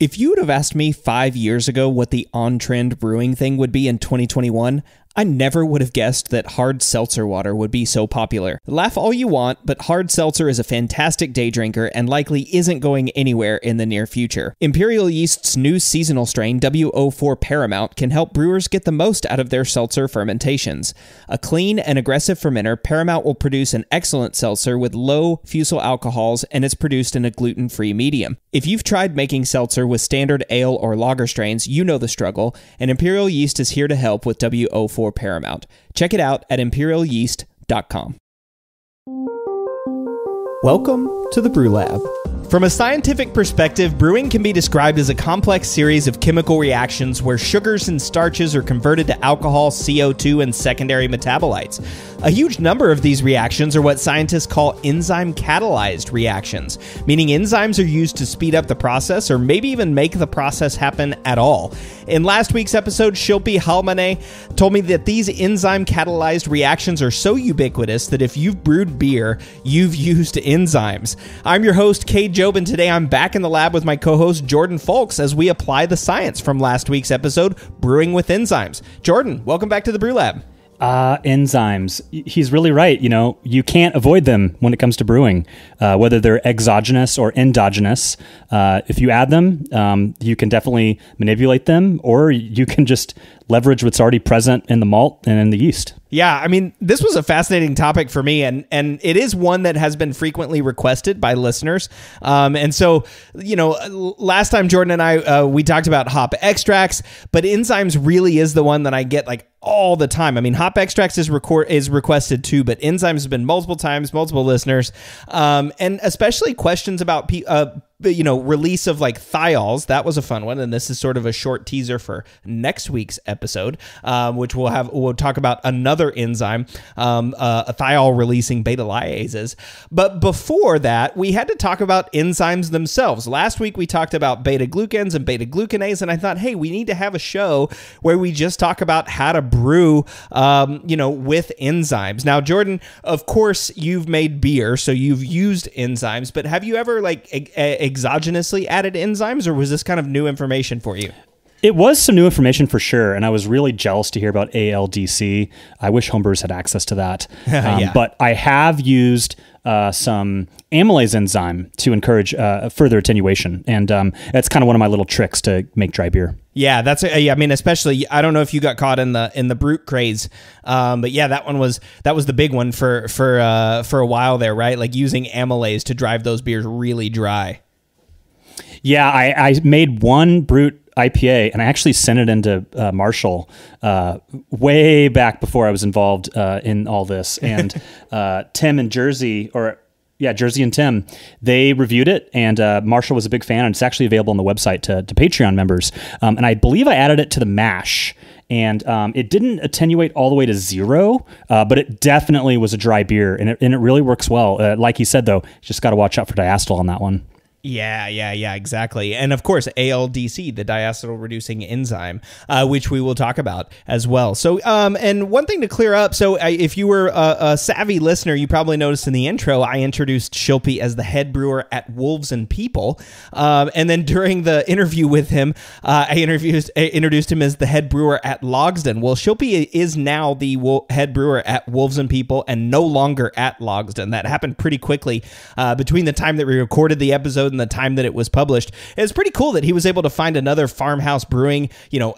If you would have asked me 5 years ago what the on-trend brewing thing would be in 2021, I never would have guessed that hard seltzer water would be so popular. Laugh all you want, but hard seltzer is a fantastic day drinker and likely isn't going anywhere in the near future. Imperial Yeast's new seasonal strain, W04 Paramount, can help brewers get the most out of their seltzer fermentations. A clean and aggressive fermenter, Paramount will produce an excellent seltzer with low fusel alcohols, and it's produced in a gluten-free medium. If you've tried making seltzer with standard ale or lager strains, you know the struggle, and Imperial Yeast is here to help with W04 Paramount. Check it out at imperialyeast.com. Welcome to the Brew Lab. From a scientific perspective, brewing can be described as a complex series of chemical reactions where sugars and starches are converted to alcohol, CO2, and secondary metabolites. A huge number of these reactions are what scientists call enzyme-catalyzed reactions, meaning enzymes are used to speed up the process or maybe even make the process happen at all. In last week's episode, Shilpi Halmane told me that these enzyme-catalyzed reactions are so ubiquitous that if you've brewed beer, you've used enzymes. I'm your host, Cade Jordan, and today I'm back in the lab with my co-host, Jordan Folks, as we apply the science from last week's episode, Brewing with Enzymes. Jordan, welcome back to the Brew Lab. Enzymes. He's really right. You know, you can't avoid them when it comes to brewing, whether they're exogenous or endogenous. If you add them, you can definitely manipulate them, or you can just leverage what's already present in the malt and in the yeast. Yeah, I mean, this was a fascinating topic for me, and it is one that has been frequently requested by listeners. And so, you know, last time Jordan and I, we talked about hop extracts, but enzymes really is the one that I get like all the time. I mean, hop extracts is requested too, but enzymes has been multiple times, multiple listeners, and especially questions about release of like thiols. That was a fun one, and this is sort of a short teaser for next week's episode, which we'll talk about another enzyme, a thiol releasing beta lyases. But before that, we had to talk about enzymes themselves. Last week we talked about beta glucans and beta glucanase, and I thought, hey, we need to have a show where we just talk about how to brew, with enzymes. Now, Jordan, of course, you've made beer, so you've used enzymes, but have you ever exogenously added enzymes, or was this kind of new information for you? It was some new information for sure, and I was really jealous to hear about ALDC. I wish homebrewers had access to that. Yeah. But I have used some amylase enzyme to encourage further attenuation, and it's kind of one of my little tricks to make dry beer. Yeah, that's I mean, especially, I don't know if you got caught in the brute craze, but yeah, that was the big one for a while there, right? Like using amylase to drive those beers really dry. Yeah, I made one brute IPA, and I actually sent it into Marshall way back before I was involved in all this. And Tim and Jersey and Tim, they reviewed it, and Marshall was a big fan, and it's actually available on the website to Patreon members. And I believe I added it to the mash, and it didn't attenuate all the way to 0, but it definitely was a dry beer, and it really works well. Like he said, though, just got to watch out for diacetyl on that one. Yeah, exactly. And of course, ALDC, the diacetyl reducing enzyme, which we will talk about as well. So, and one thing to clear up, so if you were a savvy listener, you probably noticed in the intro, I introduced Shilpi as the head brewer at Wolves and People. And then during the interview with him, I introduced him as the head brewer at Logsdon. Well, Shilpi is now the head brewer at Wolves and People and no longer at Logsdon. That happened pretty quickly between the time that we recorded the episode and the time that it was published. It's pretty cool that he was able to find another farmhouse brewing,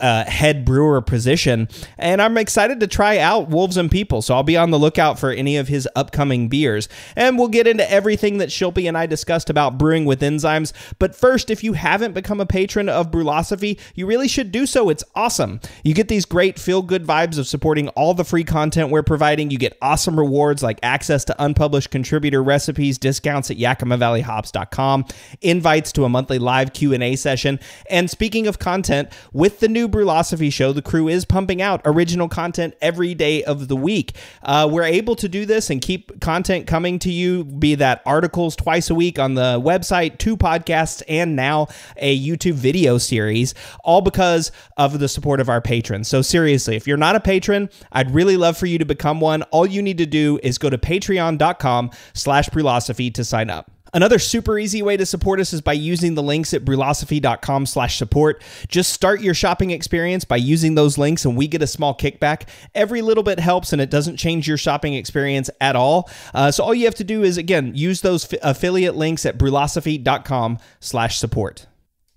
head brewer position. And I'm excited to try out Wolves and People. So I'll be on the lookout for any of his upcoming beers. And we'll get into everything that Shilpi and I discussed about brewing with enzymes. But first, if you haven't become a patron of Brewlosophy, you really should do so. It's awesome. You get these great feel-good vibes of supporting all the free content we're providing. You get awesome rewards like access to unpublished contributor recipes, discounts at YakimaValleyHops.com, invites to a monthly live Q&A session. And speaking of content, with the new Brewlosophy show, the crew is pumping out original content every day of the week. We're able to do this and keep content coming to you, be that articles twice a week on the website, 2 podcasts, and now a YouTube video series, all because of the support of our patrons. So seriously, if you're not a patron, I'd really love for you to become one. All you need to do is go to patreon.com/Brewlosophy to sign up. Another super easy way to support us is by using the links at brewlosophy.com/support. Just start your shopping experience by using those links and we get a small kickback. Every little bit helps and it doesn't change your shopping experience at all. So all you have to do is, again, use those affiliate links at brewlosophy.com/support.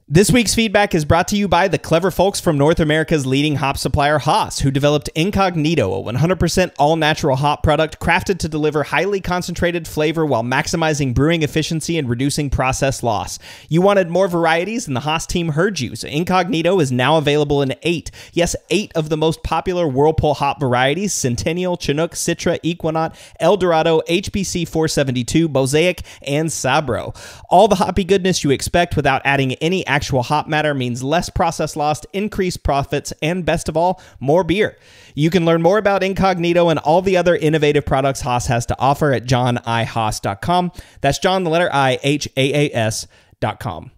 This week's feedback is brought to you by the clever folks from North America's leading hop supplier, Haas, who developed Incognito, a 100% all-natural hop product crafted to deliver highly concentrated flavor while maximizing brewing efficiency and reducing process loss. You wanted more varieties, and the Haas team heard you, so Incognito is now available in 8 of the most popular Whirlpool hop varieties: Centennial, Chinook, Citra, Equinox, Eldorado, HBC 472, Mosaic, and Sabro. All the hoppy goodness you expect without adding any actual hop matter means less process lost, increased profits, and best of all, more beer. You can learn more about Incognito and all the other innovative products Haas has to offer at johnihaas.com. That's John, the letter I, HAAS.com.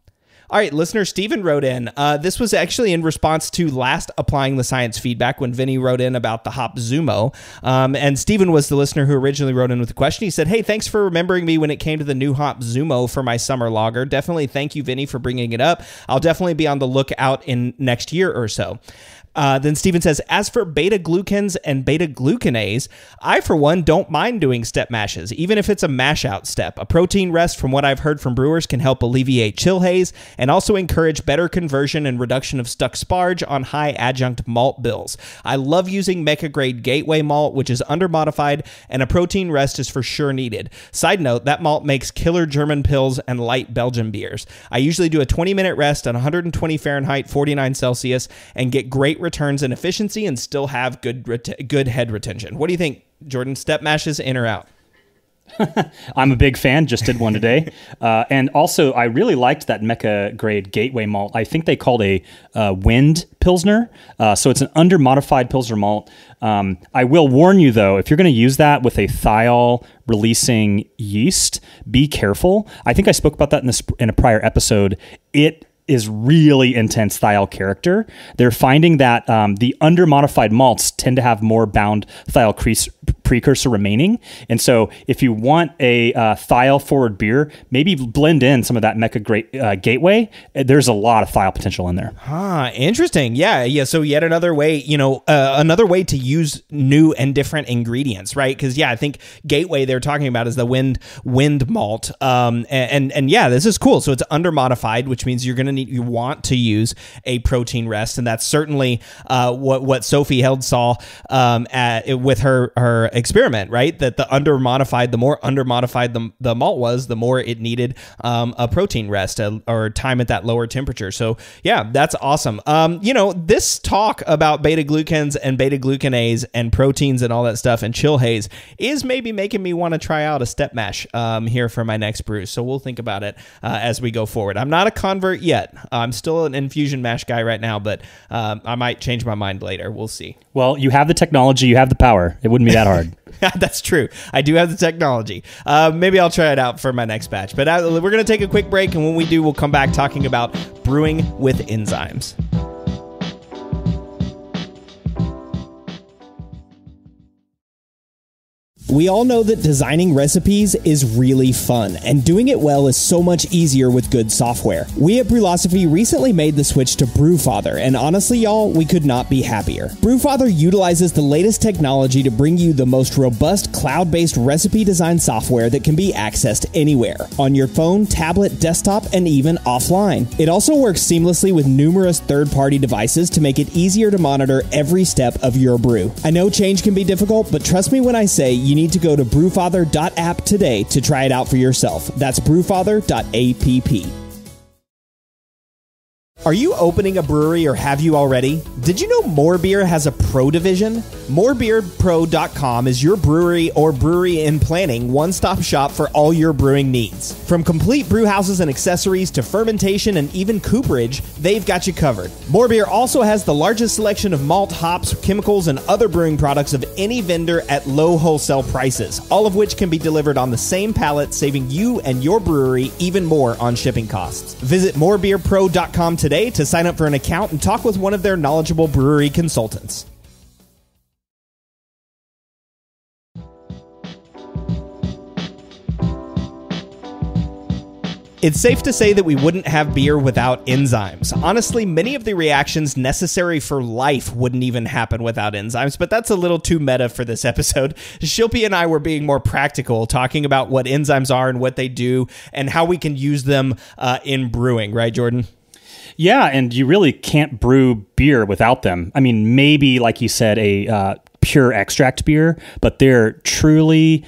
All right, listener Steven wrote in. This was actually in response to last Applying the Science feedback when Vinny wrote in about the hop Zumo. And Steven was the listener who originally wrote in with the question. He said, hey, thanks for remembering me when it came to the new hop Zumo for my summer lager. Definitely thank you, Vinny, for bringing it up. I'll definitely be on the lookout in next year or so. Then Steven says, as for beta-glucans and beta-glucanase, I, for one, don't mind doing step mashes, even if it's a mash-out step. A protein rest, from what I've heard from brewers, can help alleviate chill haze and also encourage better conversion and reduction of stuck sparge on high adjunct malt bills. I love using Mecca-grade Gateway malt, which is under-modified, and a protein rest is for sure needed. Side note, that malt makes killer German pills and light Belgian beers. I usually do a 20-minute rest on 120 Fahrenheit, 49 Celsius, and get great returns in efficiency and still have good head retention. What do you think, Jordan? Step mashes, in or out? I'm a big fan. Just did one today. And also, I really liked that Mecca grade Gateway malt. I think they called a Wind Pilsner. So it's an under-modified Pilsner malt. I will warn you, though, if you're going to use that with a thiol releasing yeast, be careful. I think I spoke about that in a prior episode. It is really intense thiol character. They're finding that the under-modified malts tend to have more bound thiol precursor remaining. And so if you want a thiol-forward beer, maybe blend in some of that Mecca Gateway. There's a lot of thiol potential in there. Interesting. Yeah. So yet another way, another way to use new and different ingredients, right? Because, I think Gateway they're talking about is the wind malt. And yeah, this is cool. So it's under-modified, which means you want to use a protein rest, and that's certainly what Sophie Held saw with her experiment, right? That the more under-modified the malt was, the more it needed a protein rest or time at that lower temperature. So yeah, that's awesome. This talk about beta-glucans and beta-glucanase and proteins and all that stuff and chill haze is maybe making me want to try out a step mash here for my next brew. So we'll think about it as we go forward. I'm not a convert yet. I'm still an infusion mash guy right now, but I might change my mind later. We'll see. Well, you have the technology, you have the power. It wouldn't be that hard. That's true. I do have the technology. Maybe I'll try it out for my next batch. But we're going to take a quick break, and when we do, we'll come back talking about brewing with enzymes. We all know that designing recipes is really fun, and doing it well is so much easier with good software. We at Brewlosophy recently made the switch to Brewfather, and honestly, y'all, we could not be happier. Brewfather utilizes the latest technology to bring you the most robust cloud-based recipe design software that can be accessed anywhere, on your phone, tablet, desktop, and even offline. It also works seamlessly with numerous third-party devices to make it easier to monitor every step of your brew. I know change can be difficult, but trust me when I say you need to go to brewfather.app today to try it out for yourself. That's brewfather.app. Are you opening a brewery or have you already? Did you know More Beer has a pro division? MoreBeerPro.com is your brewery or brewery in planning one-stop shop for all your brewing needs. From complete brew houses and accessories to fermentation and even cooperage, they've got you covered. More Beer also has the largest selection of malt, hops, chemicals, and other brewing products of any vendor at low wholesale prices, all of which can be delivered on the same pallet, saving you and your brewery even more on shipping costs. Visit MoreBeerPro.com today to sign up for an account and talk with one of their knowledgeable brewery consultants. It's safe to say that we wouldn't have beer without enzymes. Honestly, many of the reactions necessary for life wouldn't even happen without enzymes, but that's a little too meta for this episode. Shilpi and I were being more practical, talking about what enzymes are and what they do and how we can use them in brewing, right, Jordan? Yeah, and you really can't brew beer without them. I mean, maybe, like you said, a pure extract beer, but they're truly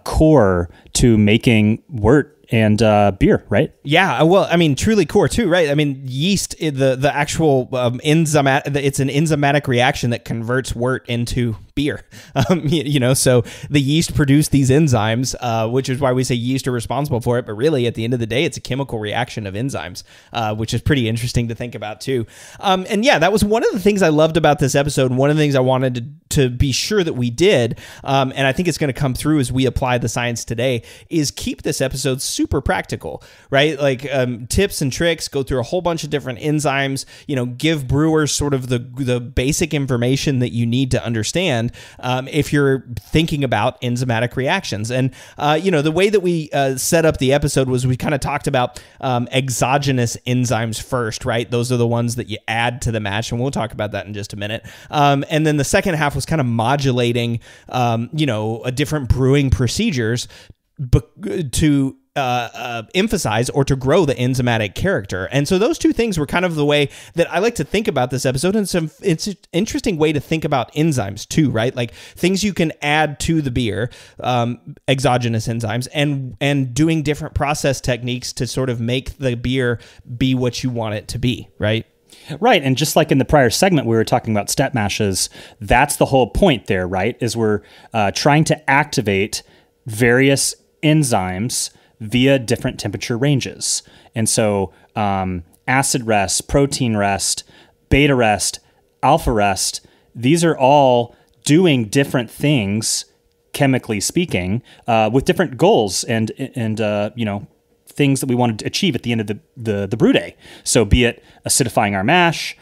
core to making wort and beer, right? Yeah, well, I mean, truly core too, right? I mean, yeast, the actual it's an enzymatic reaction that converts wort into beer. So the yeast produce these enzymes, which is why we say yeast are responsible for it. But really, at the end of the day, it's a chemical reaction of enzymes, which is pretty interesting to think about too. And yeah, that was one of the things I loved about this episode. And one of the things I wanted to be sure that we did, and I think it's going to come through as we apply the science today, is keep this episode super practical, right? Like tips and tricks, go through a whole bunch of different enzymes, give brewers sort of the basic information that you need to understand if you're thinking about enzymatic reactions. And, the way that we set up the episode was we kind of talked about exogenous enzymes first, right? Those are the ones that you add to the match, and we'll talk about that in just a minute. And then the second half was kind of modulating, different brewing procedures to emphasize or to grow the enzymatic character. And so those two things were kind of the way that I like to think about this episode. And it's an interesting way to think about enzymes too, right? Like things you can add to the beer, exogenous enzymes, and doing different process techniques to sort of make the beer be what you want it to be, right? Right. And just like in the prior segment, we were talking about step mashes. That's the whole point there, right? Is we're trying to activate various enzymes via different temperature ranges. And so acid rest, protein rest, beta rest, alpha rest, these are all doing different things, chemically speaking, with different goals and things that we want to achieve at the end of the brew day. So be it acidifying our mash,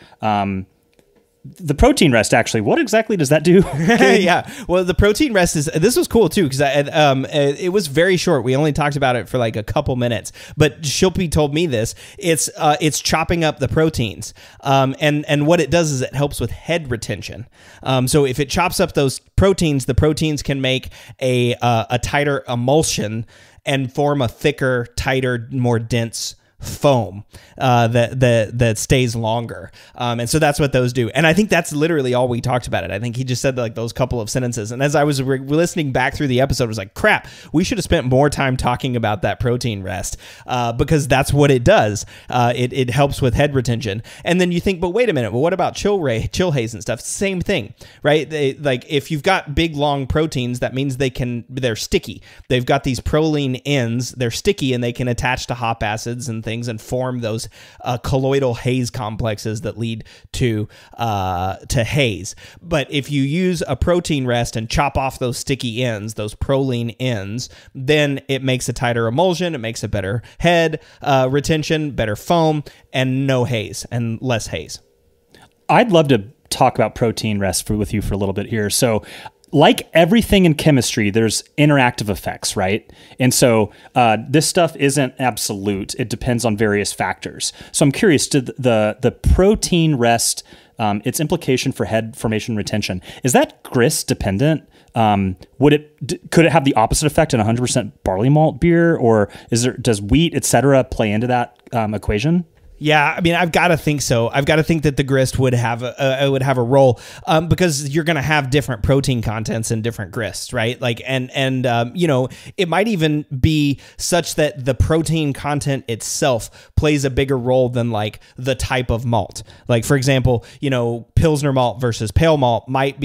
the protein rest, actually, what exactly does that do? Yeah, well, the protein rest this was cool too, because it was very short. We only talked about it for like a couple minutes, but Shilpi told me this. It's chopping up the proteins, and what it does is it helps with head retention. So if it chops up those proteins, the proteins can make a tighter emulsion and form a thicker, tighter, more dense foam that stays longer, and so that's what those do. And I think that's literally all we talked about it. I think he just said like those couple of sentences, and as I was listening back through the episode, I was like, crap, we should have spent more time talking about that protein rest, because that's what it does. It helps with head retention. And then you think, but wait a minute, well, what about chill haze and stuff? Same thing, right? Like if you've got big long proteins, that means they're sticky. They've got these proline ends, they're sticky, and they can attach to hop acids and things and form those colloidal haze complexes that lead to haze. But if you use a protein rest and chop off those sticky ends, those proline ends, then it makes a tighter emulsion, it makes a better head retention, better foam, and no haze and less haze. I'd love to talk about protein rest with you for a little bit here. So like everything in chemistry, there's interactive effects, right? And so this stuff isn't absolute. It depends on various factors. So I'm curious, did the protein rest, its implication for head formation retention, is that grist dependent? Could it have the opposite effect in 100% barley malt beer, or does wheat, et cetera, play into that equation? Yeah, I mean, I've got to think so. I've got to think that the grist would have a role, because you're going to have different protein contents in different grists, right? Like, and it might even be such that the protein content itself plays a bigger role than like the type of malt. Like, for example, Pilsner malt versus pale malt might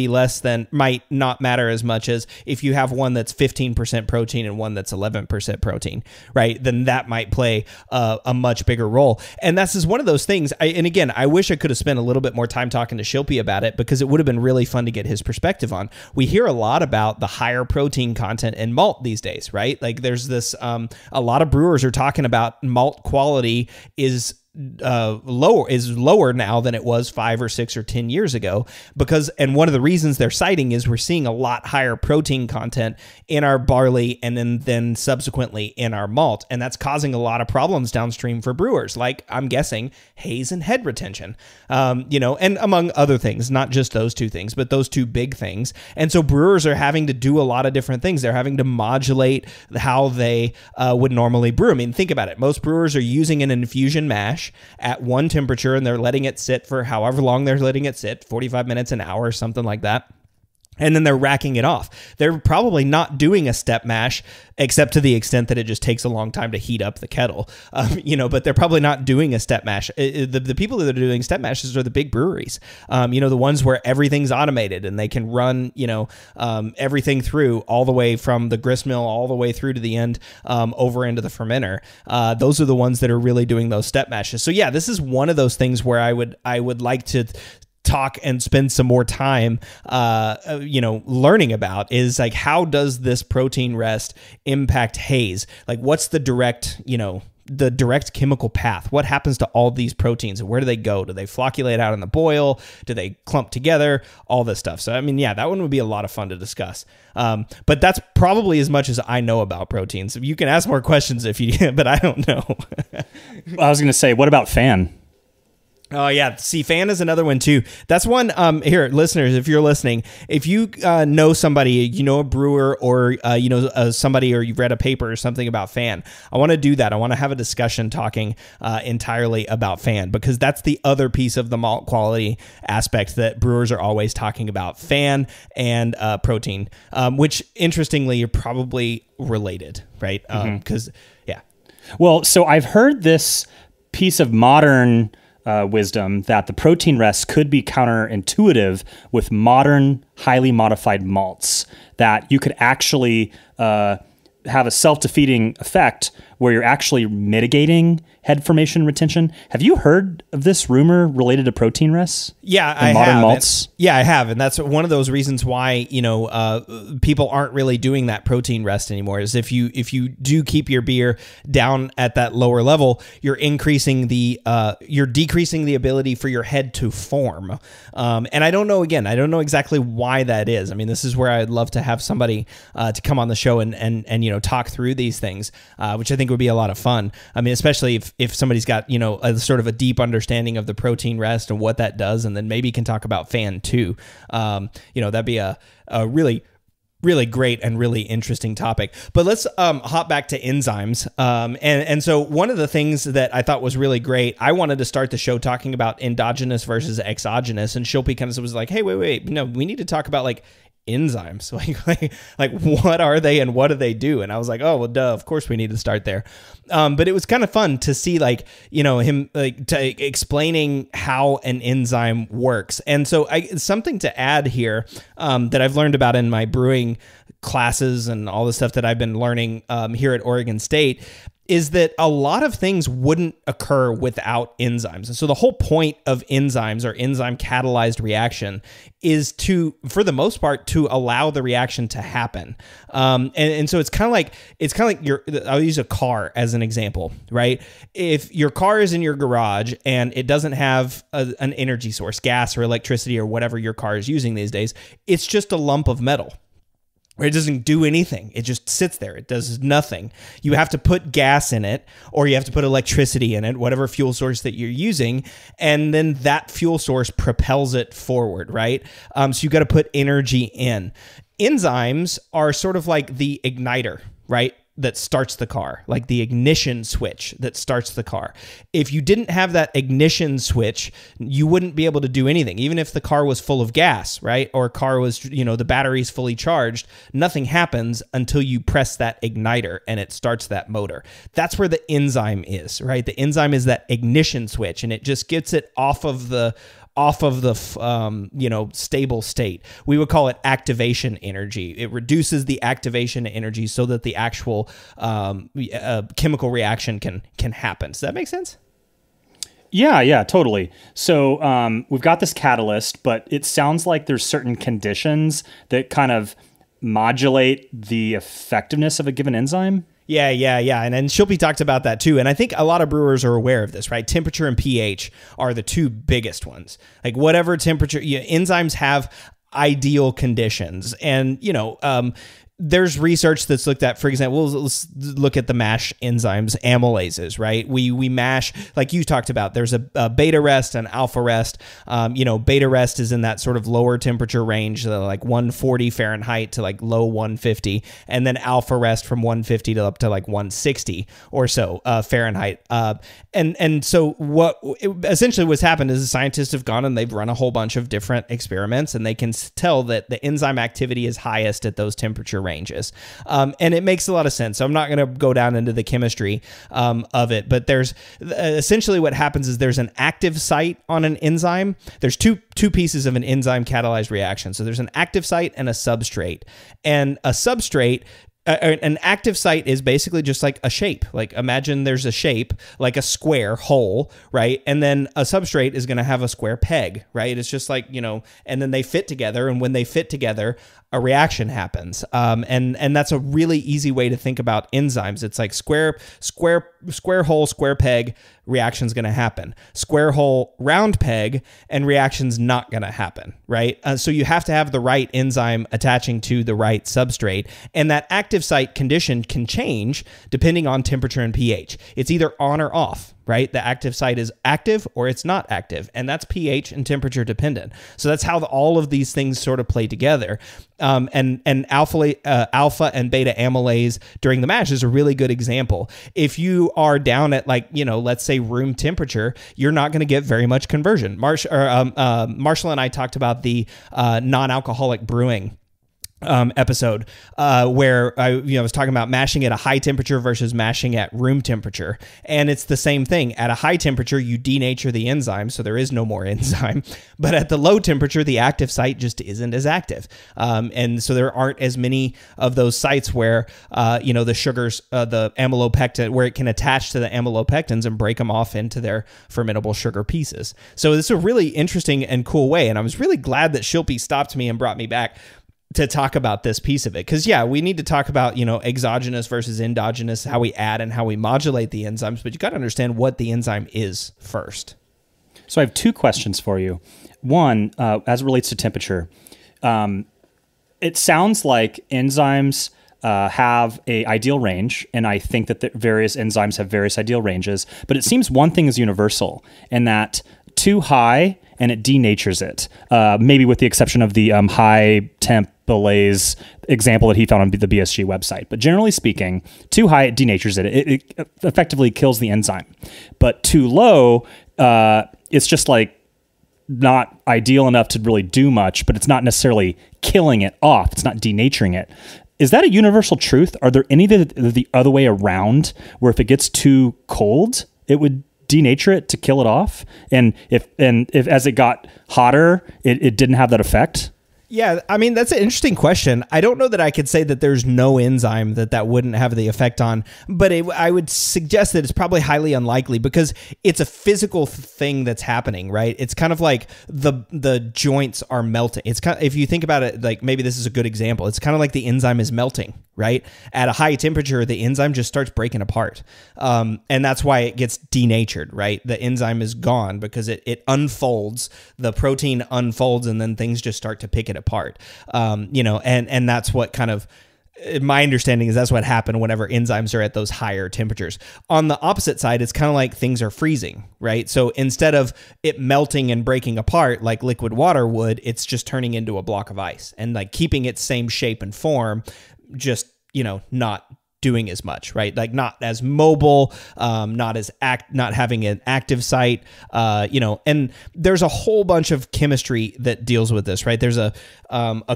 not matter as much as if you have one that's 15% protein and one that's 11% protein, right? Then that might play a much bigger role. And that's just one of those things. I wish I could have spent a little bit more time talking to Shilpi about it, because it would have been really fun to get his perspective on. We hear a lot about the higher protein content in malt these days, right? Like there's this, a lot of brewers are talking about malt quality is lower now than it was 5 or 6 or 10 years ago, and one of the reasons they're citing is we're seeing a lot higher protein content in our barley and then subsequently in our malt, and that's causing a lot of problems downstream for brewers, like I'm guessing haze and head retention, and among other things, not just those two things, but those two big things. And so brewers are having to do a lot of different things. They're having to modulate how they would normally brew. I mean, think about it. Most brewers are using an infusion mash at one temperature, and they're letting it sit for however long they're letting it sit, 45 minutes, an hour, something like that. And then they're racking it off. They're probably not doing a step mash, except to the extent that it just takes a long time to heat up the kettle, but they're probably not doing a step mash. The people that are doing step mashes are the big breweries, the ones where everything's automated and they can run, everything through all the way from the grist mill all the way through to the end, over into the fermenter. Those are the ones that are really doing those step mashes. So yeah, this is one of those things where I would like to talk and spend some more time, learning about is like, how does this protein rest impact haze? Like, what's the direct chemical path? What happens to all these proteins and where do they go? Do they flocculate out in the boil? Do they clump together? All this stuff. So, I mean, yeah, that one would be a lot of fun to discuss. But that's probably as much as I know about proteins. You can ask more questions but I don't know. I was going to say, what about fan? Oh, yeah. See, fan is another one, too. That's one, here, listeners, if you're listening, if you know somebody, a brewer or, somebody, or you've read a paper or something about fan, I want to do that. I want to have a discussion talking entirely about fan, because that's the other piece of the malt quality aspect that brewers are always talking about, fan and protein, which, interestingly, are probably related, right? Because, yeah. Well, so I've heard this piece of modern wisdom that the protein rest could be counterintuitive with modern, highly modified malts, that you could actually have a self-defeating effect where you're actually mitigating head formation retention. Have you heard of this rumor related to protein rests? Yeah, I modern have. Malts? Yeah, I have. And that's one of those reasons why, people aren't really doing that protein rest anymore, is if you do keep your beer down at that lower level, you're decreasing the ability for your head to form. And I don't know exactly why that is. I mean, this is where I'd love to have somebody to come on the show and talk through these things, which I think would be a lot of fun. I mean, especially if somebody's got, a sort of a deep understanding of the protein rest and what that does, and then maybe can talk about fan too. That'd be a really, really great and really interesting topic. But let's hop back to enzymes. And so one of the things that I thought was really great, I wanted to start the show talking about endogenous versus exogenous, and Shilpi kind of was like, hey, wait, no, we need to talk about like enzymes, like what are they and what do they do? And I was like, oh well, duh, of course we need to start there. But it was kind of fun to see him explaining how an enzyme works. And so something to add here that I've learned about in my brewing classes and all the stuff that I've been learning here at Oregon State is that a lot of things wouldn't occur without enzymes. And so the whole point of enzymes, or enzyme catalyzed reaction, is for the most part, to allow the reaction to happen. And so it's kind of like I'll use a car as an example, right? If your car is in your garage and it doesn't have an energy source, gas or electricity or whatever your car is using these days, it's just a lump of metal. It doesn't do anything. It just sits there. It does nothing. You have to put gas in it, or you have to put electricity in it, whatever fuel source that you're using, and then that fuel source propels it forward, right? So you got to put energy in. Enzymes are sort of like the igniter, right? That starts the car, like the ignition switch that starts the car. If you didn't have that ignition switch, you wouldn't be able to do anything. Even if the car was full of gas, right? Or car was, the battery's fully charged, nothing happens until you press that igniter and it starts that motor. That's where the enzyme is, right? The enzyme is that ignition switch, and it just gets it off of the stable state. We would call it activation energy. It reduces the activation energy so that the actual chemical reaction can happen. Does that make sense? Yeah, totally. So we've got this catalyst, but it sounds like there's certain conditions that kind of modulate the effectiveness of a given enzyme. Yeah. And Shilpi talked about that too. And I think a lot of brewers are aware of this, right? Temperature and pH are the two biggest ones. Like whatever temperature, enzymes have ideal conditions. And, there's research that's looked at, for example, let's look at the mash enzymes, amylases, right? We mash, like you talked about, there's a beta rest and alpha rest. Beta rest is in that sort of lower temperature range, like 140 Fahrenheit to like low 150. And then alpha rest from 150 to up to like 160 or so Fahrenheit. And so essentially what's happened is the scientists have gone and they've run a whole bunch of different experiments, and they can tell that the enzyme activity is highest at those temperature ranges. And it makes a lot of sense. So I'm not going to go down into the chemistry of it, but there's essentially what happens is there's an active site on an enzyme. There's two pieces of an enzyme catalyzed reaction. So there's an active site and a substrate. And a substrate, an active site is basically just like a shape. Like imagine there's a shape, like a square hole, right? And then a substrate is going to have a square peg, right? It's just like, and then they fit together. And when they fit together, a reaction happens. And that's a really easy way to think about enzymes. It's like square hole, square peg, reaction's going to happen. Square hole, round peg, and reaction's not going to happen, right? So you have to have the right enzyme attaching to the right substrate. And that active site condition can change depending on temperature and pH. It's either on or off, right? The active site is active or it's not active, and that's pH and temperature dependent. So that's how all of these things sort of play together. And alpha and beta amylase during the mash is a really good example. If you are down at let's say room temperature, you're not going to get very much conversion. Marshall and I talked about the non-alcoholic brewing episode where I was talking about mashing at a high temperature versus mashing at room temperature. And it's the same thing. At a high temperature, you denature the enzyme, so there is no more enzyme. But at the low temperature, the active site just isn't as active. And so there aren't as many of those sites where, the sugars, the amylopectin, where it can attach to the amylopectins and break them off into their fermentable sugar pieces. So it's a really interesting and cool way. And I was really glad that Shilpi stopped me and brought me back to talk about this piece of it. Because, we need to talk about, exogenous versus endogenous, how we add and how we modulate the enzymes, but you got to understand what the enzyme is first. So I have two questions for you. One, as it relates to temperature, it sounds like enzymes have a ideal range, and I think that the various enzymes have various ideal ranges, but it seems one thing is universal, and that too high and it denatures it, maybe with the exception of the high temp Belay's example that he found on the BSG website. But generally speaking, too high, it denatures it. It effectively kills the enzyme. But too low, it's just like not ideal enough to really do much, but it's not necessarily killing it off. It's not denaturing it. Is that a universal truth? Are there any the other way around, where if it gets too cold, it would denature it to kill it off? And if as it got hotter, it didn't have that effect? Yeah, I mean, that's an interesting question. I don't know that I could say that there's no enzyme that wouldn't have the effect on, but I would suggest that it's probably highly unlikely, because it's a physical thing that's happening, right? It's kind of like the joints are melting. It's kind of, if you think about it, like maybe this is a good example. It's kind of like the enzyme is melting, right? At a high temperature, the enzyme just starts breaking apart. And that's why it gets denatured, right? The enzyme is gone because it unfolds, the protein unfolds, and then things just start to pick it apart. And that's what kind of, my understanding is that's what happened whenever enzymes are at those higher temperatures. On the opposite side, it's kind of like things are freezing, right? So instead of it melting and breaking apart like liquid water would, it's just turning into a block of ice and like keeping its same shape and form, just, not doing as much, right? Like not as mobile, not having an active site, and there's a whole bunch of chemistry that deals with this, right? There's a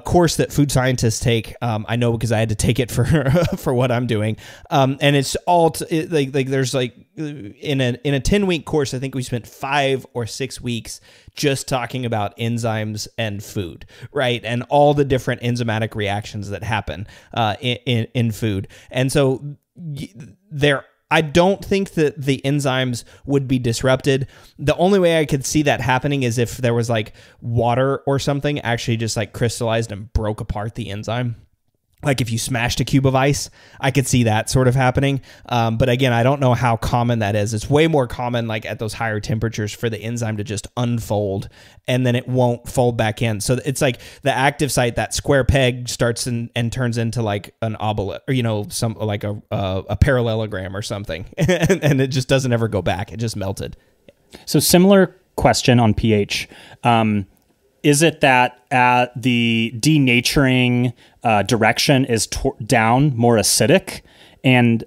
course that food scientists take. I know because I had to take it for for what I'm doing. And it's all there's like in a 10-week course, I think we spent 5 or 6 weeks just talking about enzymes and food, right? And all the different enzymatic reactions that happen in food. And so I don't think that the enzymes would be disrupted. The only way I could see that happening is if there was like water or something actually just like crystallized and broke apart the enzyme. Like if you smashed a cube of ice, I could see that sort of happening. But again, I don't know how common that is. It's way more common like at those higher temperatures for the enzyme to just unfold and then it won't fold back in. So it's like the active site, that square peg starts and turns into like an obelisk, or, some like a parallelogram or something. And it just doesn't ever go back. It just melted. So similar question on pH. Is it that the denaturing direction is down, more acidic? And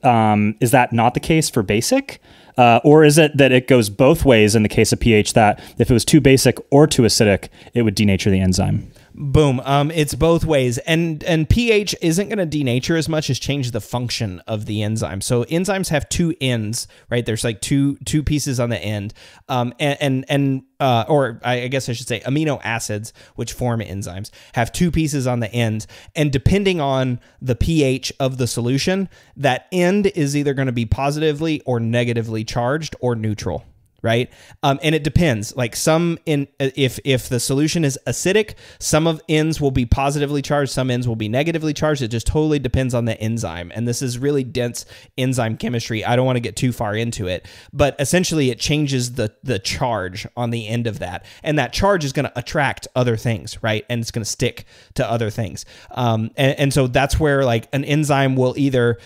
is that not the case for basic? Or is it that it goes both ways in the case of pH, that if it was too basic or too acidic, it would denature the enzyme? Boom. It's both ways. And pH isn't going to denature as much as change the function of the enzyme. So enzymes have two ends, right? There's like two pieces on the end. Or I guess I should say amino acids, which form enzymes, have two pieces on the end. And depending on the pH of the solution, that end is either going to be positively or negatively charged or neutral. Right. And it depends. Like if the solution is acidic, some of ends will be positively charged, some ends will be negatively charged. It just totally depends on the enzyme. And this is really dense enzyme chemistry. I don't want to get too far into it, but essentially it changes the charge on the end of that. And that charge is going to attract other things, right? And it's going to stick to other things. And so that's where like an enzyme will either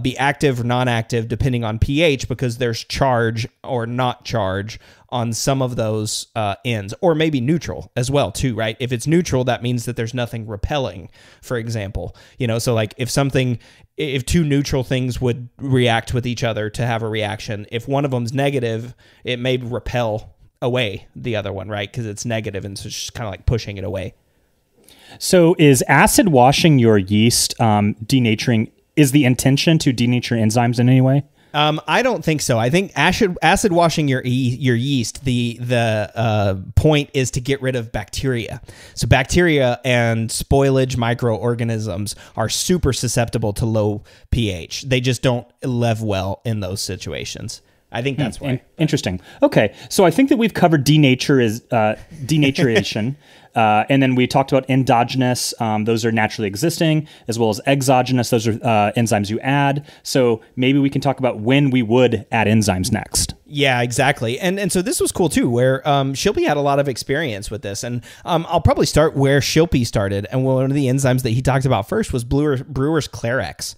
be active or non-active depending on pH, because there's charge or not charge on some of those ends, or maybe neutral as well too, right? If it's neutral, that means that there's nothing repelling, for example. So like if two neutral things would react with each other to have a reaction, if one of them's negative, it may repel away the other one, right? Because it's negative, and so it's just kind of like pushing it away. So is acid washing your yeast denaturing, is the intention to denature enzymes in any way? I don't think so. I think acid washing your yeast, the point is to get rid of bacteria. So bacteria and spoilage microorganisms are super susceptible to low pH. They just don't live well in those situations. I think that's why. Interesting. Okay, so I think that we've covered denaturation. And then we talked about endogenous. Those are naturally existing, as well as exogenous. Those are enzymes you add. So maybe we can talk about when we would add enzymes next. Yeah, exactly. And so this was cool too, where Shilpi had a lot of experience with this. And I'll probably start where Shilpi started. And one of the enzymes that he talked about first was Brewer's Clarex.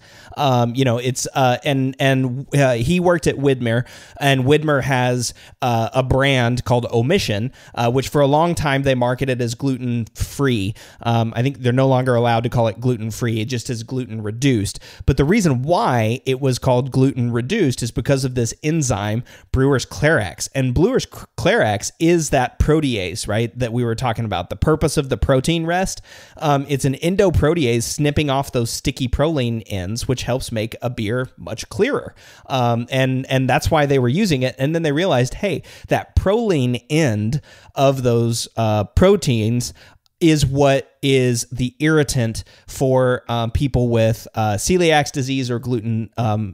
He worked at Widmer, and Widmer has a brand called Omission, which for a long time they marketed as gluten-free. I think they're no longer allowed to call it gluten-free. It just is gluten-reduced. But the reason why it was called gluten-reduced is because of this enzyme, Brewer's Clarex. And Brewer's Clarex is that protease, right, that we were talking about. The purpose of the protein rest, it's an endoprotease snipping off those sticky proline ends, which helps make a beer much clearer. And that's why they were using it. And then they realized, hey, that proline end of those proteins is what is the irritant for people with celiac disease or gluten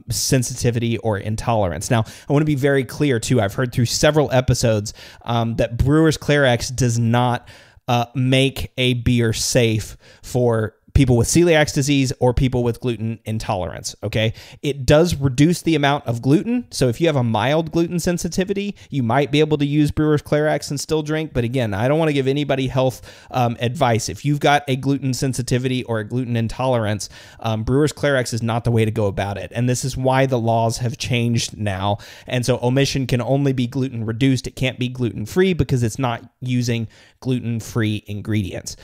sensitivity or intolerance. Now, I want to be very clear, too. I've heard through several episodes that Brewer's Clarex does not make a beer safe for people with celiac disease or people with gluten intolerance, okay? It does reduce the amount of gluten, so if you have a mild gluten sensitivity, you might be able to use Brewer's Clarex and still drink, but again, I don't want to give anybody health advice. If you've got a gluten sensitivity or a gluten intolerance, Brewer's Clarex is not the way to go about it, and this is why the laws have changed now, and so Omission can only be gluten-reduced. It can't be gluten-free because it's not using gluten-free ingredients.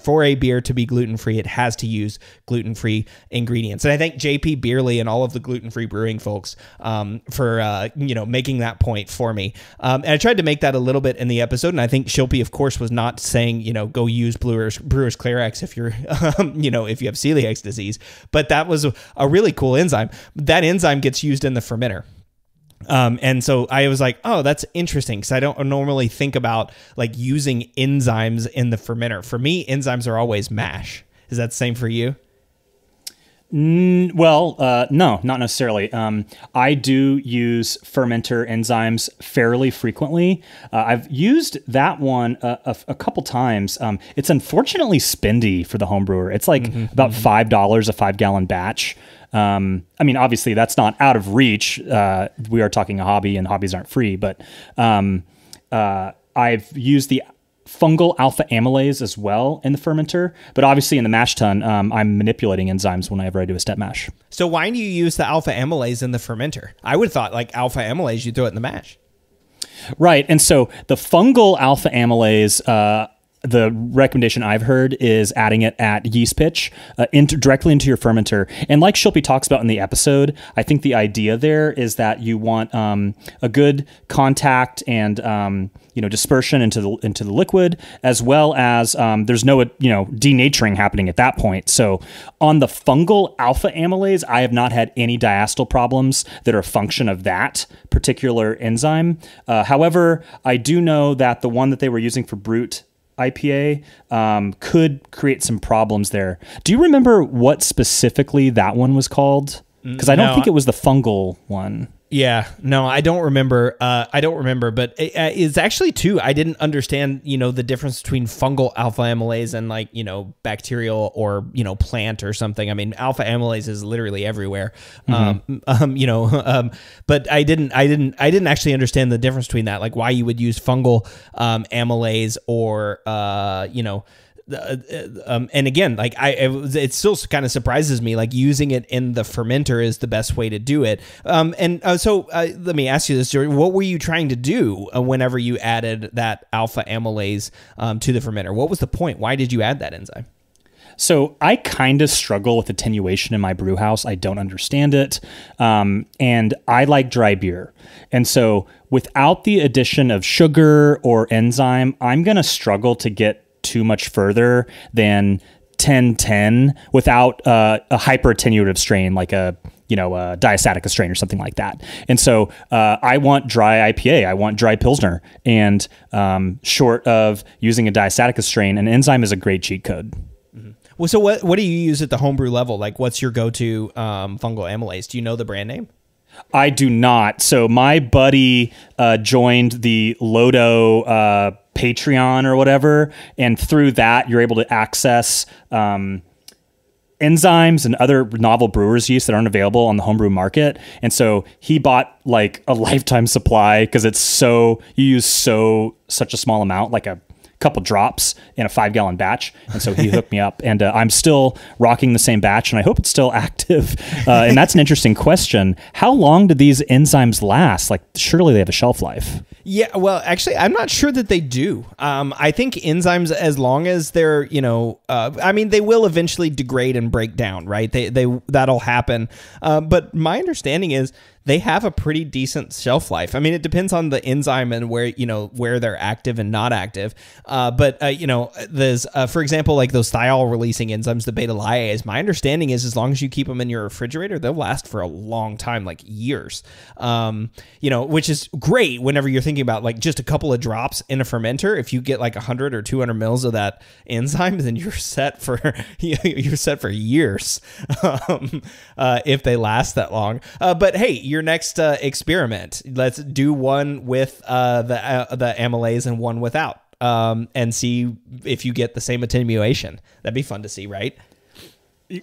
For a beer to be gluten-free, it has to use gluten-free ingredients. And I thank JP Beerley and all of the gluten-free brewing folks for making that point for me. And I tried to make that a little bit in the episode, and I think Shilpi, of course, was not saying, go use Brewer's Clarex if you're, if you have celiac disease. But that was a really cool enzyme. That enzyme gets used in the fermenter. And so I was like, oh, that's interesting, because I don't normally think about like using enzymes in the fermenter. For me, enzymes are always mash. Is that the same for you? No, not necessarily. I do use fermenter enzymes fairly frequently. I've used that one a couple times. It's unfortunately spendy for the home brewer. It's like about $5 a 5-gallon batch. I mean, obviously that's not out of reach. We are talking a hobby, and hobbies aren't free, but I've used the fungal alpha amylase as well in the fermenter, but obviously in the mash tun, I'm manipulating enzymes whenever I do a step mash. So why do you use the alpha amylase in the fermenter? I would have thought like alpha amylase, you throw it in the mash. Right. And so the fungal alpha amylase, the recommendation I've heard is adding it at yeast pitch directly into your fermenter. And like Shilpi talks about in the episode, I think the idea there is that you want a good contact and dispersion into the liquid, as well as there's no denaturing happening at that point. So on the fungal alpha amylase, I have not had any diacetyl problems that are a function of that particular enzyme. However, I do know that the one that they were using for Brut IPA could create some problems there. Do you remember what specifically that one was called? Because I don't think it was the fungal one. Yeah, no, I don't remember. But it's actually too. I didn't understand, the difference between fungal alpha amylase and like, bacterial or, plant or something. I mean, alpha amylase is literally everywhere. But I didn't actually understand the difference between that, like why you would use fungal amylase or, and again, like it still kind of surprises me, like using it in the fermenter is the best way to do it. So let me ask you this, Jordan, what were you trying to do whenever you added that alpha amylase to the fermenter? What was the point? Why did you add that enzyme? So I kind of struggle with attenuation in my brew house. I don't understand it. And I like dry beer. And so without the addition of sugar or enzyme, I'm going to struggle to get too much further than 10-10 without a hyper attenuative strain like a diastatica strain or something like that. And so I want dry IPA, I want dry Pilsner, and short of using a diastatica strain, an enzyme is a great cheat code. Well, so what do you use at the homebrew level? Like, what's your go-to fungal amylase? Do you know the brand name? I do not. So my buddy joined the Lodo Patreon or whatever, and through that you're able to access enzymes and other novel brewers yeast that aren't available on the homebrew market. And so he bought like a lifetime supply because you use such a small amount, like a couple drops in a 5-gallon batch. And so he hooked me up, and I'm still rocking the same batch, and I hope it's still active. And that's an interesting question. How long do these enzymes last? Like, surely they have a shelf life. Yeah, well, actually, I'm not sure that they do. I think enzymes, as long as they're, they will eventually degrade and break down, right? That'll happen. But my understanding is they have a pretty decent shelf life. I mean, it depends on the enzyme and where they're active and not active. There's, for example, like those thiol releasing enzymes, the beta lyase. My understanding is as long as you keep them in your refrigerator, they'll last for a long time, like years. Which is great whenever you're thinking about like just a couple of drops in a fermenter. If you get like 100 or 200 mils of that enzyme, then you're set for years if they last that long. But hey, your next experiment, let's do one with the amylase and one without, and see if you get the same attenuation. That'd be fun to see, right?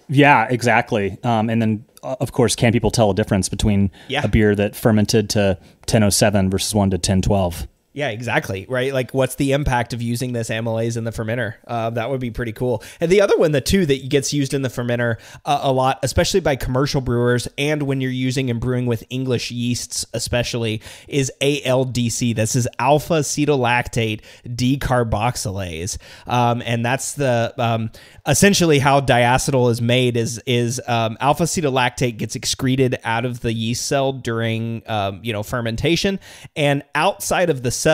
Yeah, exactly. And then, of course, can people tell a difference between a beer that fermented to 1007 versus one to 1012? Yeah, exactly. Right. Like, what's the impact of using this amylase in the fermenter? That would be pretty cool. And the other one, that gets used in the fermenter a lot, especially by commercial brewers, and when you're using and brewing with English yeasts, especially, is ALDC. This is alpha acetolactate decarboxylase, and that's the essentially how diacetyl is made. Is alpha acetolactate gets excreted out of the yeast cell during fermentation, and outside of the cell,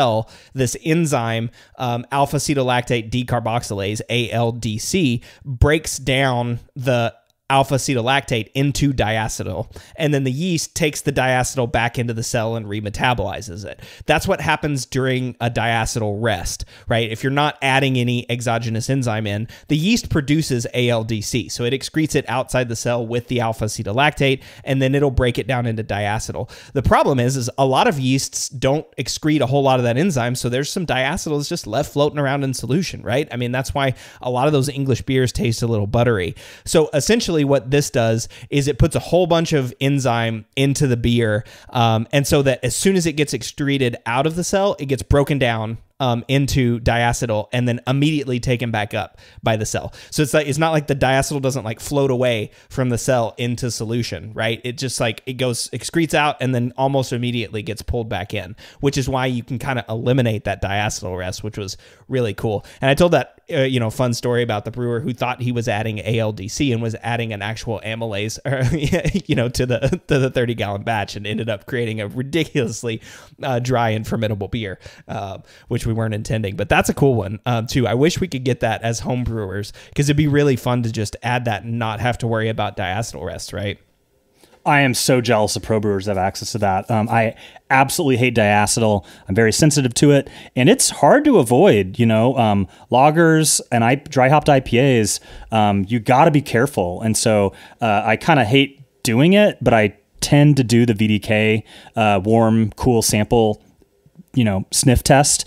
this enzyme, alpha acetolactate decarboxylase, ALDC, breaks down the alpha-acetolactate into diacetyl, and then the yeast takes the diacetyl back into the cell and remetabolizes it. That's what happens during a diacetyl rest, right? If you're not adding any exogenous enzyme in, the yeast produces ALDC, so it excretes it outside the cell with the alpha-acetolactate, and then it'll break it down into diacetyl. The problem is a lot of yeasts don't excrete a whole lot of that enzyme, so there's some diacetyls just left floating around in solution, right? I mean, that's why a lot of those English beers taste a little buttery. So essentially what this does is it puts a whole bunch of enzyme into the beer, and so that as soon as it gets excreted out of the cell, it gets broken down into diacetyl and then immediately taken back up by the cell. So it's not like the diacetyl doesn't like float away from the cell into solution, right? It just like it goes excretes out and then almost immediately gets pulled back in, which is why you can kind of eliminate that diacetyl rest, which was really cool. And I told that fun story about the brewer who thought he was adding ALDC and was adding an actual amylase, to the 30-gallon batch, and ended up creating a ridiculously dry and fermentable beer, which we weren't intending. But that's a cool one too. I wish we could get that as home brewers, because it'd be really fun to just add that and not have to worry about diacetyl rest, right? I am so jealous of pro brewers that have access to that. I absolutely hate diacetyl. I'm very sensitive to it, and it's hard to avoid. Lagers and dry hopped IPAs. You got to be careful, and so I kind of hate doing it, but I tend to do the VDK warm, cool sample, sniff test.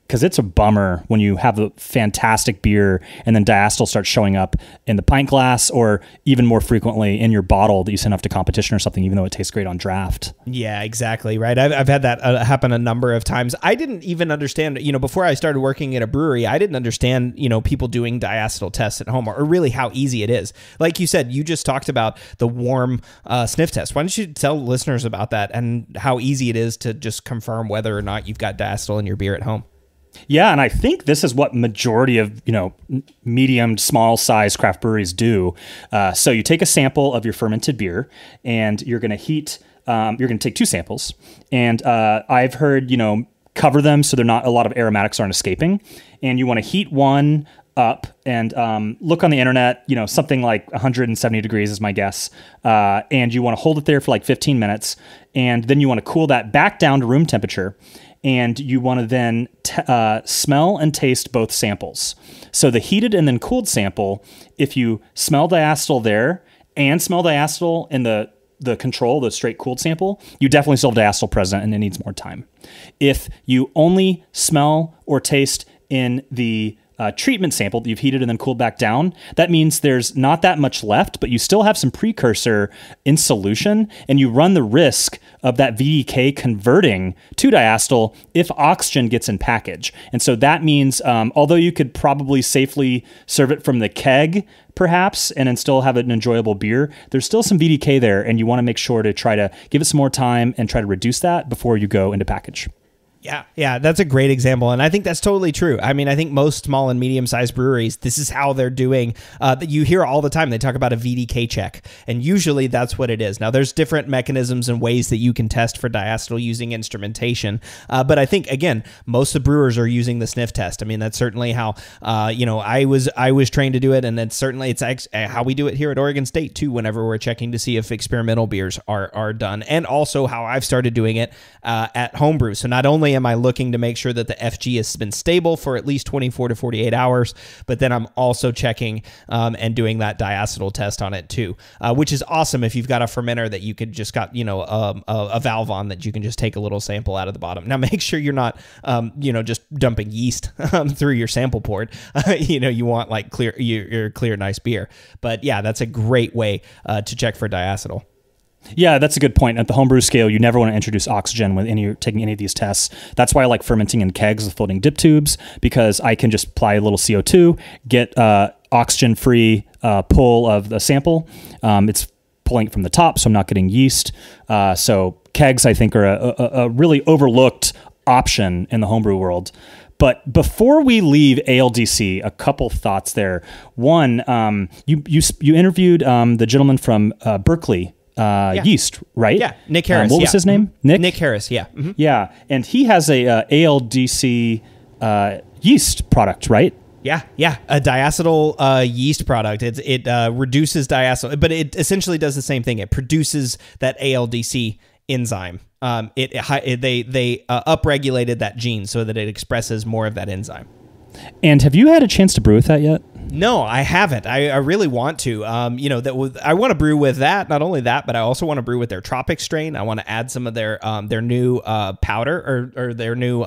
Because it's a bummer when you have a fantastic beer and then diacetyl starts showing up in the pint glass, or even more frequently in your bottle that you send off to competition or something, even though it tastes great on draft. Yeah, exactly. Right. I've had that happen a number of times. I didn't even understand, before I started working at a brewery, I didn't understand, people doing diacetyl tests at home, or really how easy it is. Like you said, you just talked about the warm sniff test. Why don't you tell listeners about that and how easy it is to just confirm whether or not you've got diacetyl in your beer at home? Yeah, and I think this is what majority of medium, small size craft breweries do. So you take a sample of your fermented beer, and you're going to heat. You're going to take 2 samples, and I've heard cover them so a lot of aromatics aren't escaping, and you want to heat one up and look on the internet. Something like 170 degrees is my guess, and you want to hold it there for like 15 minutes, and then you want to cool that back down to room temperature. And you want to then smell and taste both samples. So the heated and then cooled sample, if you smell diacetyl there and smell diacetyl in the control, the straight cooled sample, you definitely still have diacetyl present and it needs more time. If you only smell or taste in the treatment sample that you've heated and then cooled back down, that means there's not that much left, but you still have some precursor in solution, and you run the risk of that VDK converting to diacetyl if oxygen gets in package. And so that means, although you could probably safely serve it from the keg, perhaps, and then still have an enjoyable beer, there's still some VDK there, and you want to make sure to try to give it some more time and try to reduce that before you go into package. Yeah, that's a great example, and I think that's totally true. I mean, I think most small and medium-sized breweries, this is how they're doing. That you hear all the time. They talk about a VDK check, and usually that's what it is. Now, there's different mechanisms and ways that you can test for diacetyl using instrumentation, but I think again, most of the brewers are using the sniff test. I mean, that's certainly how I was trained to do it, and it's how we do it here at Oregon State too. Whenever we're checking to see if experimental beers are done, and also how I've started doing it at homebrew. So not only am I looking to make sure that the FG has been stable for at least 24 to 48 hours, but then I'm also checking and doing that diacetyl test on it too, which is awesome if you've got a fermenter that you could just got, a valve on that you can just take a little sample out of the bottom. Now make sure you're not, just dumping yeast through your sample port. You want like your clear, nice beer. But yeah, that's a great way to check for diacetyl. Yeah, that's a good point. At the homebrew scale, you never want to introduce oxygen when taking any of these tests. That's why I like fermenting in kegs with floating dip tubes, because I can just apply a little CO2, get oxygen-free pull of the sample. It's pulling it from the top, so I'm not getting yeast. So kegs, I think, are a really overlooked option in the homebrew world. But before we leave ALDC, a couple thoughts there. One, you interviewed the gentleman from Berkeley. Yeast, right? Yeah, Nick Harris. What was his name? Nick Harris, yeah. Mm-hmm. Yeah, and he has a ALDC yeast product, right? Yeah, a diacetyl yeast product. It reduces diacetyl, but it essentially does the same thing. It produces that ALDC enzyme. They upregulated that gene so that it expresses more of that enzyme. And have you had a chance to brew with that yet? No, I haven't. I really want to. I want to brew with that. Not only that, but I also want to brew with their tropic strain. I want to add some of their new powder or their new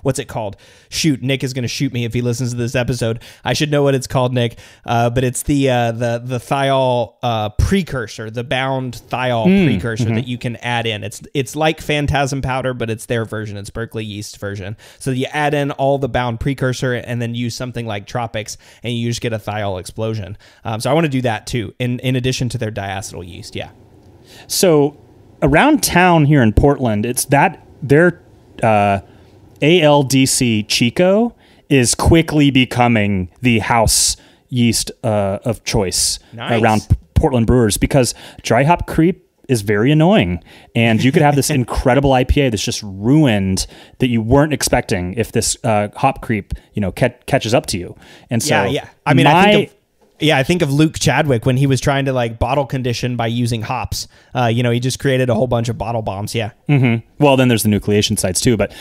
what's it called? Shoot, Nick is going to shoot me if he listens to this episode. I should know what it's called, Nick. But it's the thiol precursor, the bound thiol precursor that you can add in. It's like Phantasm powder, but it's their version. It's Berkeley yeast version. So you add in all the bound precursor and then use something like Tropics, and you just get a thiol explosion. So I want to do that too, in addition to their diacetyl yeast. Yeah. So around town here in Portland, it's that their ALDC Chico is quickly becoming the house yeast of choice around Portland brewers, because dry hop creep is very annoying, and you could have this incredible IPA that's just ruined that you weren't expecting if this hop creep catches up to you. And so I mean, I think of Luke Chadwick when he was trying to like bottle condition by using hops. He just created a whole bunch of bottle bombs. Yeah. Mm-hmm. Well, then there's the nucleation sites too. But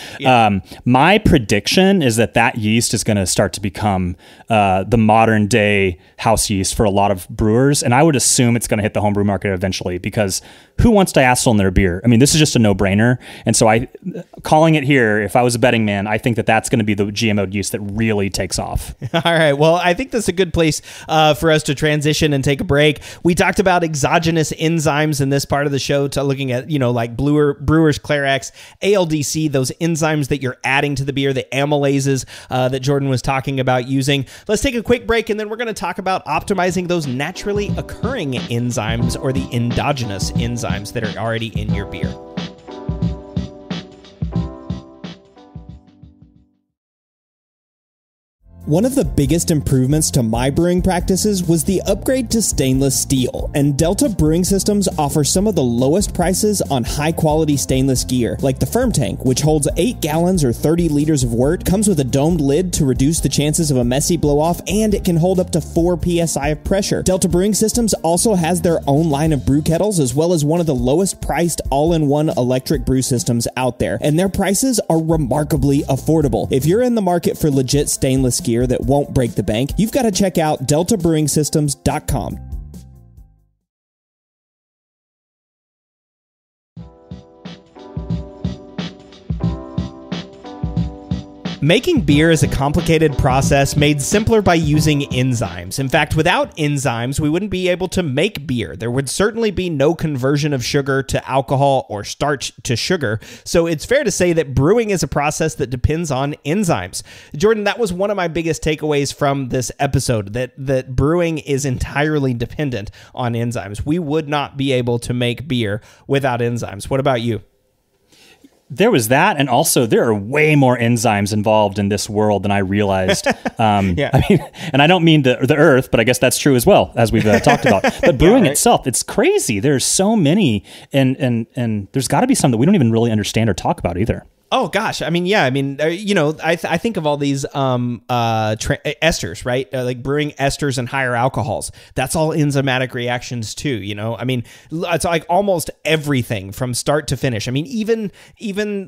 my prediction is that yeast is going to start to become the modern day house yeast for a lot of brewers. And I would assume it's going to hit the homebrew market eventually, because who wants diacetyl in their beer? I mean, this is just a no-brainer. And so calling it here, if I was a betting man, I think that's going to be the GMO yeast that really takes off. All right. Well, I think that's a good place for us to transition and take a break. We talked about exogenous enzymes in this part of the show, to looking at, like Brewer's Clarex, ALDC, those enzymes that you're adding to the beer, the amylases that Jordan was talking about using. Let's take a quick break, and then we're going to talk about optimizing those naturally occurring enzymes, or the endogenous enzymes that are already in your beer. One of the biggest improvements to my brewing practices was the upgrade to stainless steel, and Delta Brewing Systems offers some of the lowest prices on high-quality stainless gear, like the Firm Tank, which holds 8 gallons or 30 liters of wort, comes with a domed lid to reduce the chances of a messy blow-off, and it can hold up to 4 psi of pressure. Delta Brewing Systems also has their own line of brew kettles, as well as one of the lowest-priced all-in-one electric brew systems out there, and their prices are remarkably affordable. If you're in the market for legit stainless gear that won't break the bank, you've got to check out deltabrewingsystems.com. Making beer is a complicated process made simpler by using enzymes. In fact, without enzymes, we wouldn't be able to make beer. There would certainly be no conversion of sugar to alcohol or starch to sugar. So it's fair to say that brewing is a process that depends on enzymes. Jordan, that was one of my biggest takeaways from this episode, that brewing is entirely dependent on enzymes. We would not be able to make beer without enzymes. What about you? There was that, and also there are way more enzymes involved in this world than I realized. I mean, and I don't mean the earth, but I guess that's true as well, as we've talked about. But brewing itself, it's crazy. There's so many, and there's got to be some that we don't even really understand or talk about either. Oh gosh, I think of all these esters, right? Like brewing esters and higher alcohols. That's all enzymatic reactions too. It's like almost everything from start to finish. I mean, even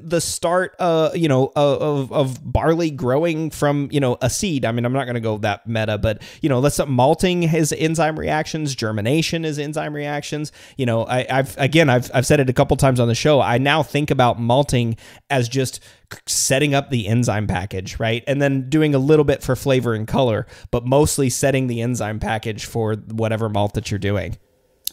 the start, of barley growing from a seed. I mean, I'm not going to go that meta, but let's malting has enzyme reactions. Germination is enzyme reactions. I've said it a couple times on the show. I now think about malting as just setting up the enzyme package, right? And then doing a little bit for flavor and color, but mostly setting the enzyme package for whatever malt that you're doing.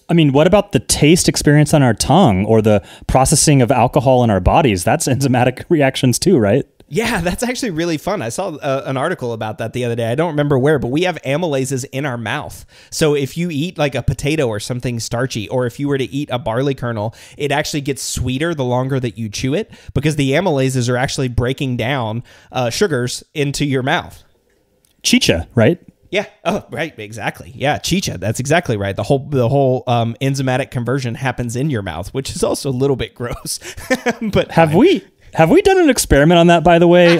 I mean, what about the taste experience on our tongue, or the processing of alcohol in our bodies? That's enzymatic reactions too, right? Yeah, that's actually really fun. I saw an article about that the other day. I don't remember where, but we have amylases in our mouth. So if you eat like a potato or something starchy, or if you were to eat a barley kernel, it actually gets sweeter the longer that you chew it, because the amylases are actually breaking down sugars into your mouth. Chicha, right? Yeah. Oh, right. Exactly. Yeah. Chicha. That's exactly right. The whole enzymatic conversion happens in your mouth, which is also a little bit gross. But have we Have we done an experiment on that, by the way?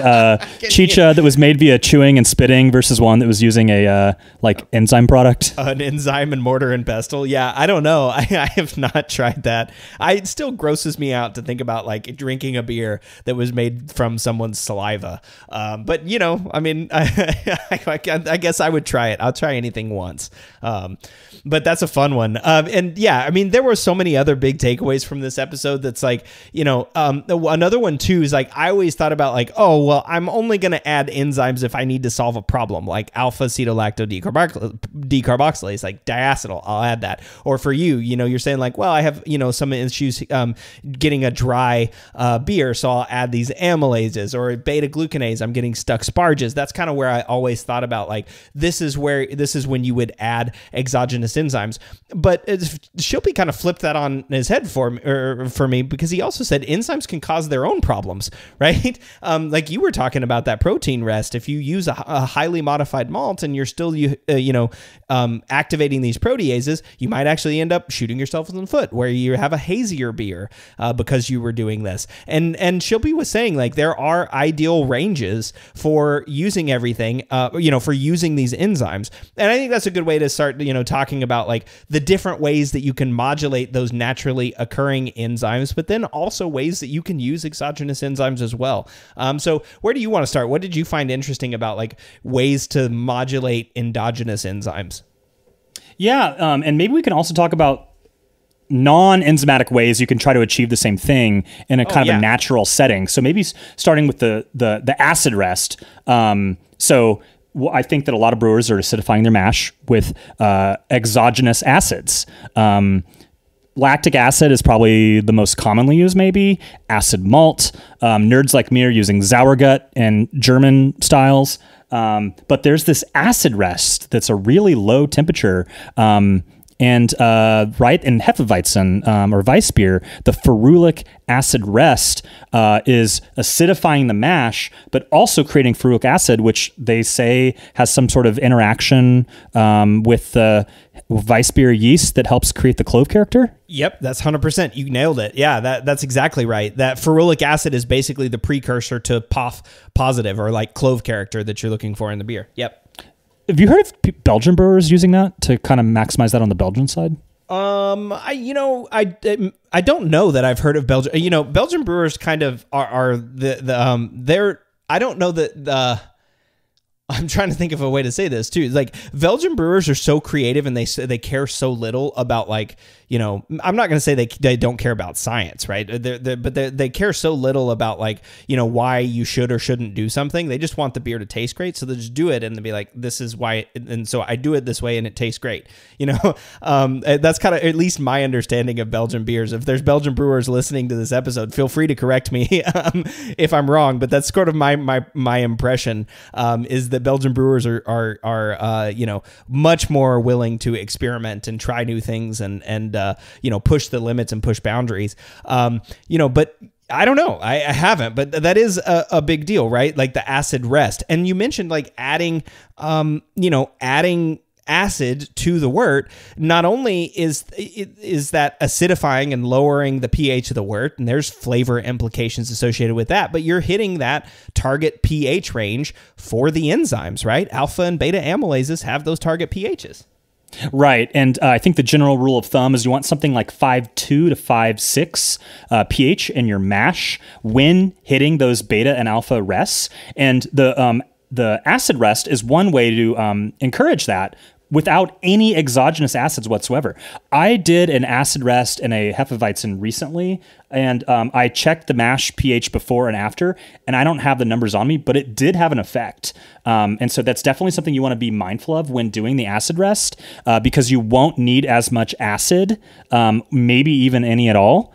Chicha that was made via chewing and spitting versus one that was using a like enzyme product. An enzyme and mortar and pestle. Yeah, I don't know. I have not tried that. It still grosses me out to think about like drinking a beer that was made from someone's saliva. But you know, I mean, I guess I would try it. I'll try anything once. But that's a fun one. And yeah, I mean, there were so many other big takeaways from this episode. That's like, you know, another one too is like, I always thought about like, oh, well, I'm only going to add enzymes if I need to solve a problem, like alpha-acetolacto-decarboxylase, like diacetyl, I'll add that. Or for you, you know, you're saying like, well, I have, you know, some issues getting a dry beer, so I'll add these amylases, or beta-glucanase, I'm getting stuck sparges. That's kind of where I always thought about like, this is when you would add exogenous enzymes. But Shilpi kind of flipped that on his head for me, because he also said enzymes can cause their own problems, right? Like you were talking about that protein rest. If you use a highly modified malt and you're still, activating these proteases, you might actually end up shooting yourself in the foot, where you have a hazier beer because you were doing this. And Shilpi was saying like there are ideal ranges for using everything, for using these enzymes. And I think that's a good way to start, talking about like the different ways that you can modulate those naturally occurring enzymes, but then also ways that you can use exogenous enzymes as well. So where do you want to start? What did you find interesting about like ways to modulate endogenous enzymes? Yeah, and maybe we can also talk about non-enzymatic ways you can try to achieve the same thing in a kind of a natural setting. So maybe starting with the acid rest. I think that a lot of brewers are acidifying their mash with exogenous acids. Lactic acid is probably the most commonly used, maybe. Acid malt. Nerds like me are using Sauergut and German styles. But there's this acid rest that's a really low temperature. In Hefeweizen or Weissbier, the ferulic acid rest is acidifying the mash, but also creating ferulic acid, which they say has some sort of interaction with the Weissbier yeast that helps create the clove character. Yep, that's 100%. You nailed it. Yeah, that's exactly right. That ferulic acid is basically the precursor to POF positive, or like clove character that you're looking for in the beer. Yep. Have you heard of Belgian brewers using that to kind of maximize that on the Belgian side? I don't know that I've heard of Belgian. Belgian brewers kind of are they're, I don't know that I'm trying to think of a way to say this too. Like Belgian brewers are so creative, and they care so little about like, I'm not going to say they don't care about science, right? But they care so little about like, why you should or shouldn't do something. They just want the beer to taste great. So they just do it and they'll be like, this is why. And so I do it this way and it tastes great. That's kind of at least my understanding of Belgian beers. If there's Belgian brewers listening to this episode, feel free to correct me if I'm wrong, but that's sort of my impression, is that Belgian brewers are much more willing to experiment and try new things and push the limits and push boundaries. But I don't know. I haven't, but that is a big deal, right? Like the acid rest. And you mentioned like adding acid to the wort. Not only is that acidifying and lowering the pH of the wort, and there's flavor implications associated with that, but you're hitting that target pH range for the enzymes, right? Alpha and beta amylases have those target pHs. Right. And I think the general rule of thumb is you want something like 5.2 to 5.6 pH in your mash when hitting those beta and alpha rests. And the acid rest is one way to encourage that without any exogenous acids whatsoever. I did an acid rest in a Hefeweizen recently, and I checked the mash pH before and after, and I don't have the numbers on me, but it did have an effect. And so that's definitely something you want to be mindful of when doing the acid rest, because you won't need as much acid, maybe even any at all,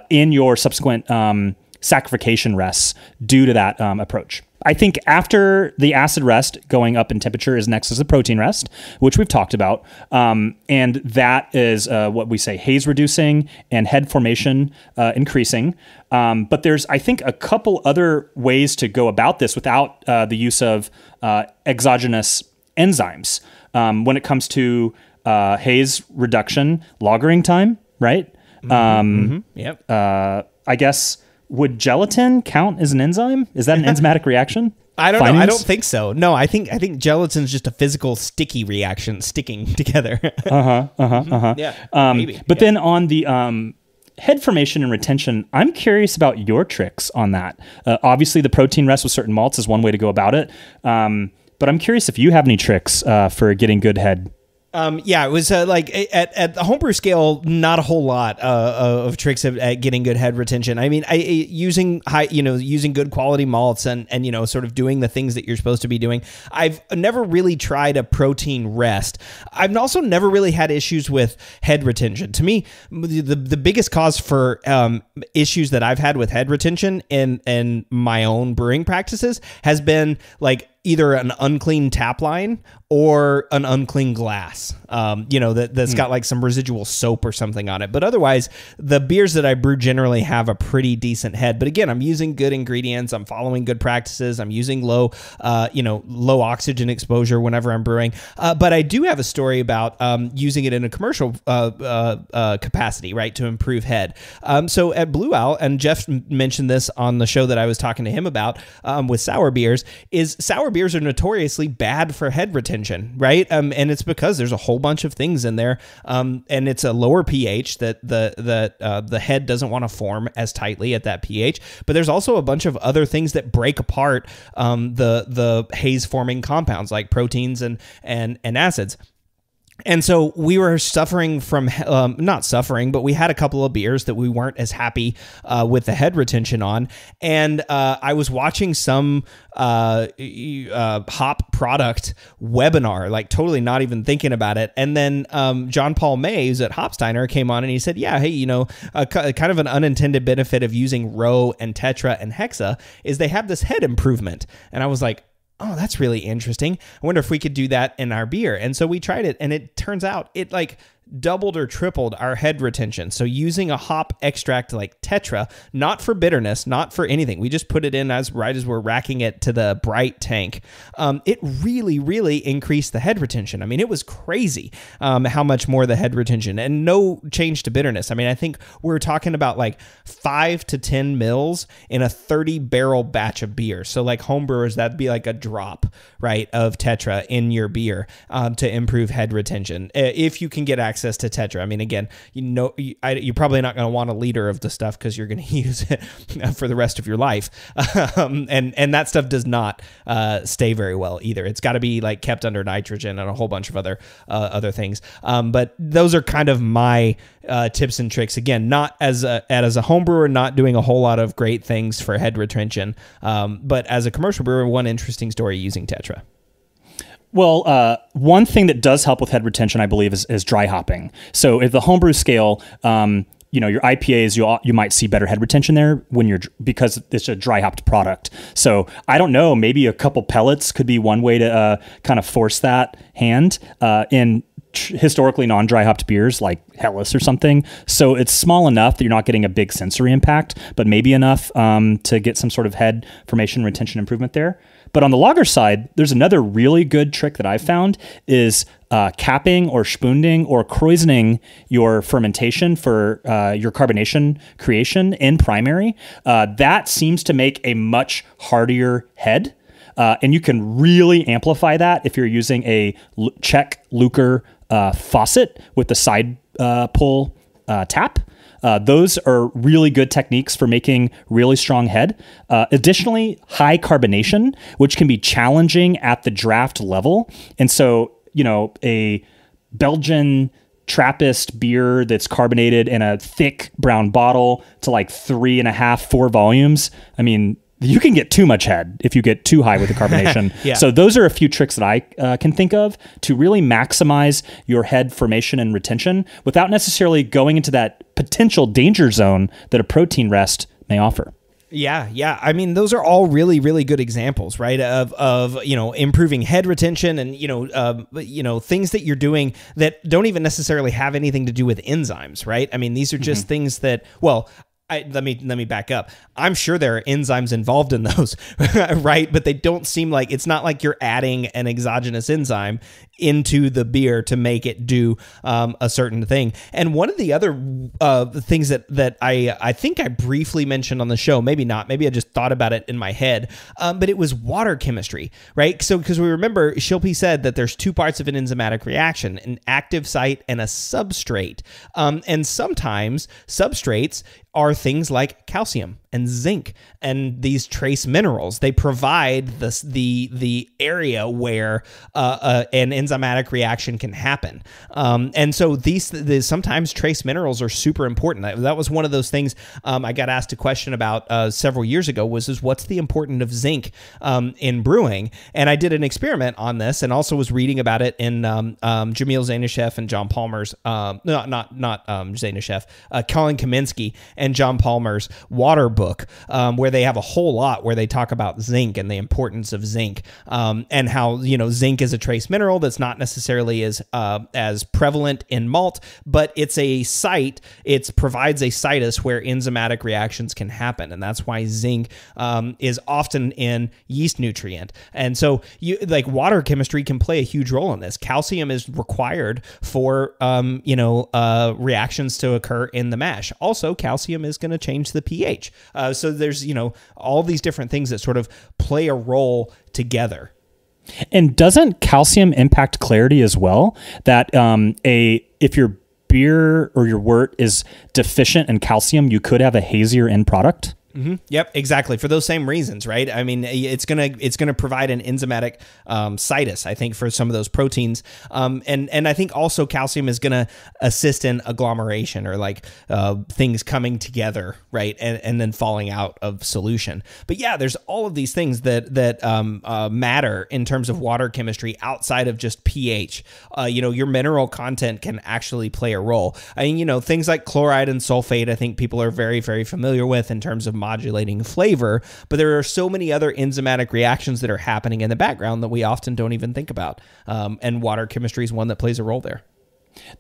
in your subsequent saccharification rests due to that approach. I think after the acid rest, going up in temperature is next as a protein rest, which we've talked about. And that is what we say haze reducing and head formation increasing. But there's, I think, a couple other ways to go about this without the use of exogenous enzymes. When it comes to haze reduction, lagering time, right? Yep. I guess would gelatin count as an enzyme? Is that an enzymatic reaction? I don't know. I don't think so. No, I think gelatin's just a physical sticky reaction, sticking together. Yeah. Maybe. But then on the head formation and retention, I'm curious about your tricks on that. Obviously, the protein rest with certain malts is one way to go about it. But I'm curious if you have any tricks for getting good head. It was like at the homebrew scale, not a whole lot of tricks at getting good head retention. I mean, using good quality malts and sort of doing the things that you're supposed to be doing. I've never really tried a protein rest. I've also never really had issues with head retention. To me, the biggest cause for issues that I've had with head retention in my own brewing practices has been like either an unclean tap line or an unclean glass, that's got like some residual soap or something on it. But otherwise, the beers that I brew generally have a pretty decent head. But again, I'm using good ingredients. I'm following good practices. I'm using low oxygen exposure whenever I'm brewing. But I do have a story about using it in a commercial capacity, right, to improve head. So at Blue Owl, and Jeff mentioned this on the show that I was talking to him about with sour beers, is sour beers are notoriously bad for head retention, right? And it's because there's a whole bunch of things in there, and it's a lower pH that the head doesn't want to form as tightly at that pH. But there's also a bunch of other things that break apart the haze forming compounds like proteins and acids. And so we were suffering from, not suffering, but we had a couple of beers that we weren't as happy with the head retention on. And I was watching some hop product webinar, like totally not even thinking about it. And then John Paul May, who's at Hopsteiner, came on and he said, yeah, hey, kind of an unintended benefit of using Rho and Tetra and Hexa is they have this head improvement. And I was like, oh, that's really interesting. I wonder if we could do that in our beer. And so we tried it, and it turns out it like doubled or tripled our head retention. So using a hop extract like Tetra, not for bitterness, not for anything. We just put it in right as we're racking it to the bright tank. It really, really increased the head retention. I mean, it was crazy how much more the head retention, and no change to bitterness. I mean, I think we're talking about like 5 to 10 mils in a 30 barrel batch of beer. So like homebrewers, that'd be like a drop, right, of Tetra in your beer to improve head retention. If you can get access to Tetra. I mean, again, you're probably not going to want a liter of the stuff because you're going to use it for the rest of your life. And that stuff does not stay very well either. It's got to be like kept under nitrogen and a whole bunch of other things. But those are kind of my tips and tricks. Again, not as a home brewer, not doing a whole lot of great things for head retention. But as a commercial brewer, one interesting story using Tetra. Well, one thing that does help with head retention, I believe, is dry hopping. So if the homebrew scale, your IPAs, you might see better head retention there because it's a dry hopped product. So I don't know, maybe a couple pellets could be one way to kind of force that hand in historically non-dry hopped beers like Helles or something. So it's small enough that you're not getting a big sensory impact, but maybe enough to get some sort of head formation retention improvement there. But on the lager side, there's another really good trick that I've found is capping or spunding or kreuzening your fermentation for your carbonation creation in primary. That seems to make a much heartier head. And you can really amplify that if you're using a Czech Luker faucet with the side pull tap. Those are really good techniques for making really strong head. Additionally, high carbonation, which can be challenging at the draft level. And so, a Belgian Trappist beer that's carbonated in a thick brown bottle to like 3.5, 4 volumes. I mean, you can get too much head if you get too high with the carbonation. Yeah. So those are a few tricks that I can think of to really maximize your head formation and retention without necessarily going into that potential danger zone that a protein rest may offer. Yeah. I mean, those are all really, really good examples, right? Of improving head retention and things that you're doing that don't even necessarily have anything to do with enzymes, right? I mean, these are just things that, well, let me back up. I'm sure there are enzymes involved in those, right? But they don't seem like, it's not like you're adding an exogenous enzyme into the beer to make it do a certain thing. And one of the other things that I think I briefly mentioned on the show, maybe not, maybe I just thought about it in my head, but it was water chemistry, right? So because we remember Shilpi said that there's two parts of an enzymatic reaction, an active site and a substrate. And sometimes substrates are things like calcium and zinc and these trace minerals. They provide the area where an enzymatic reaction can happen. And so sometimes trace minerals are super important. That was one of those things I got asked a question about several years ago was what's the importance of zinc in brewing? And I did an experiment on this and also was reading about it in Jamil Zainasheff and John Palmer's, not Zainasheff, Colin Kaminsky and John Palmer's water book, where they have a whole lot where they talk about zinc and the importance of zinc, and how, zinc is a trace mineral that's not necessarily as prevalent in malt, but it's a site, it provides a situs where enzymatic reactions can happen. And that's why zinc is often in yeast nutrient. And so water chemistry can play a huge role in this. Calcium is required for, reactions to occur in the mash. Also, calcium is going to change the pH. So there's, all these different things that sort of play a role together. And doesn't calcium impact clarity as well? That if your beer or your wort is deficient in calcium, you could have a hazier end product? Mm-hmm. Yep, exactly. For those same reasons, right? I mean, it's gonna provide an enzymatic situs, I think, for some of those proteins, and I think also calcium is gonna assist in agglomeration or things coming together, right, and then falling out of solution. But yeah, there's all of these things that matter in terms of water chemistry outside of just pH. Your mineral content can actually play a role. I mean, things like chloride and sulfate, I think people are very, very familiar with in terms of modulating flavor, but there are so many other enzymatic reactions that are happening in the background that we often don't even think about. And water chemistry is one that plays a role there.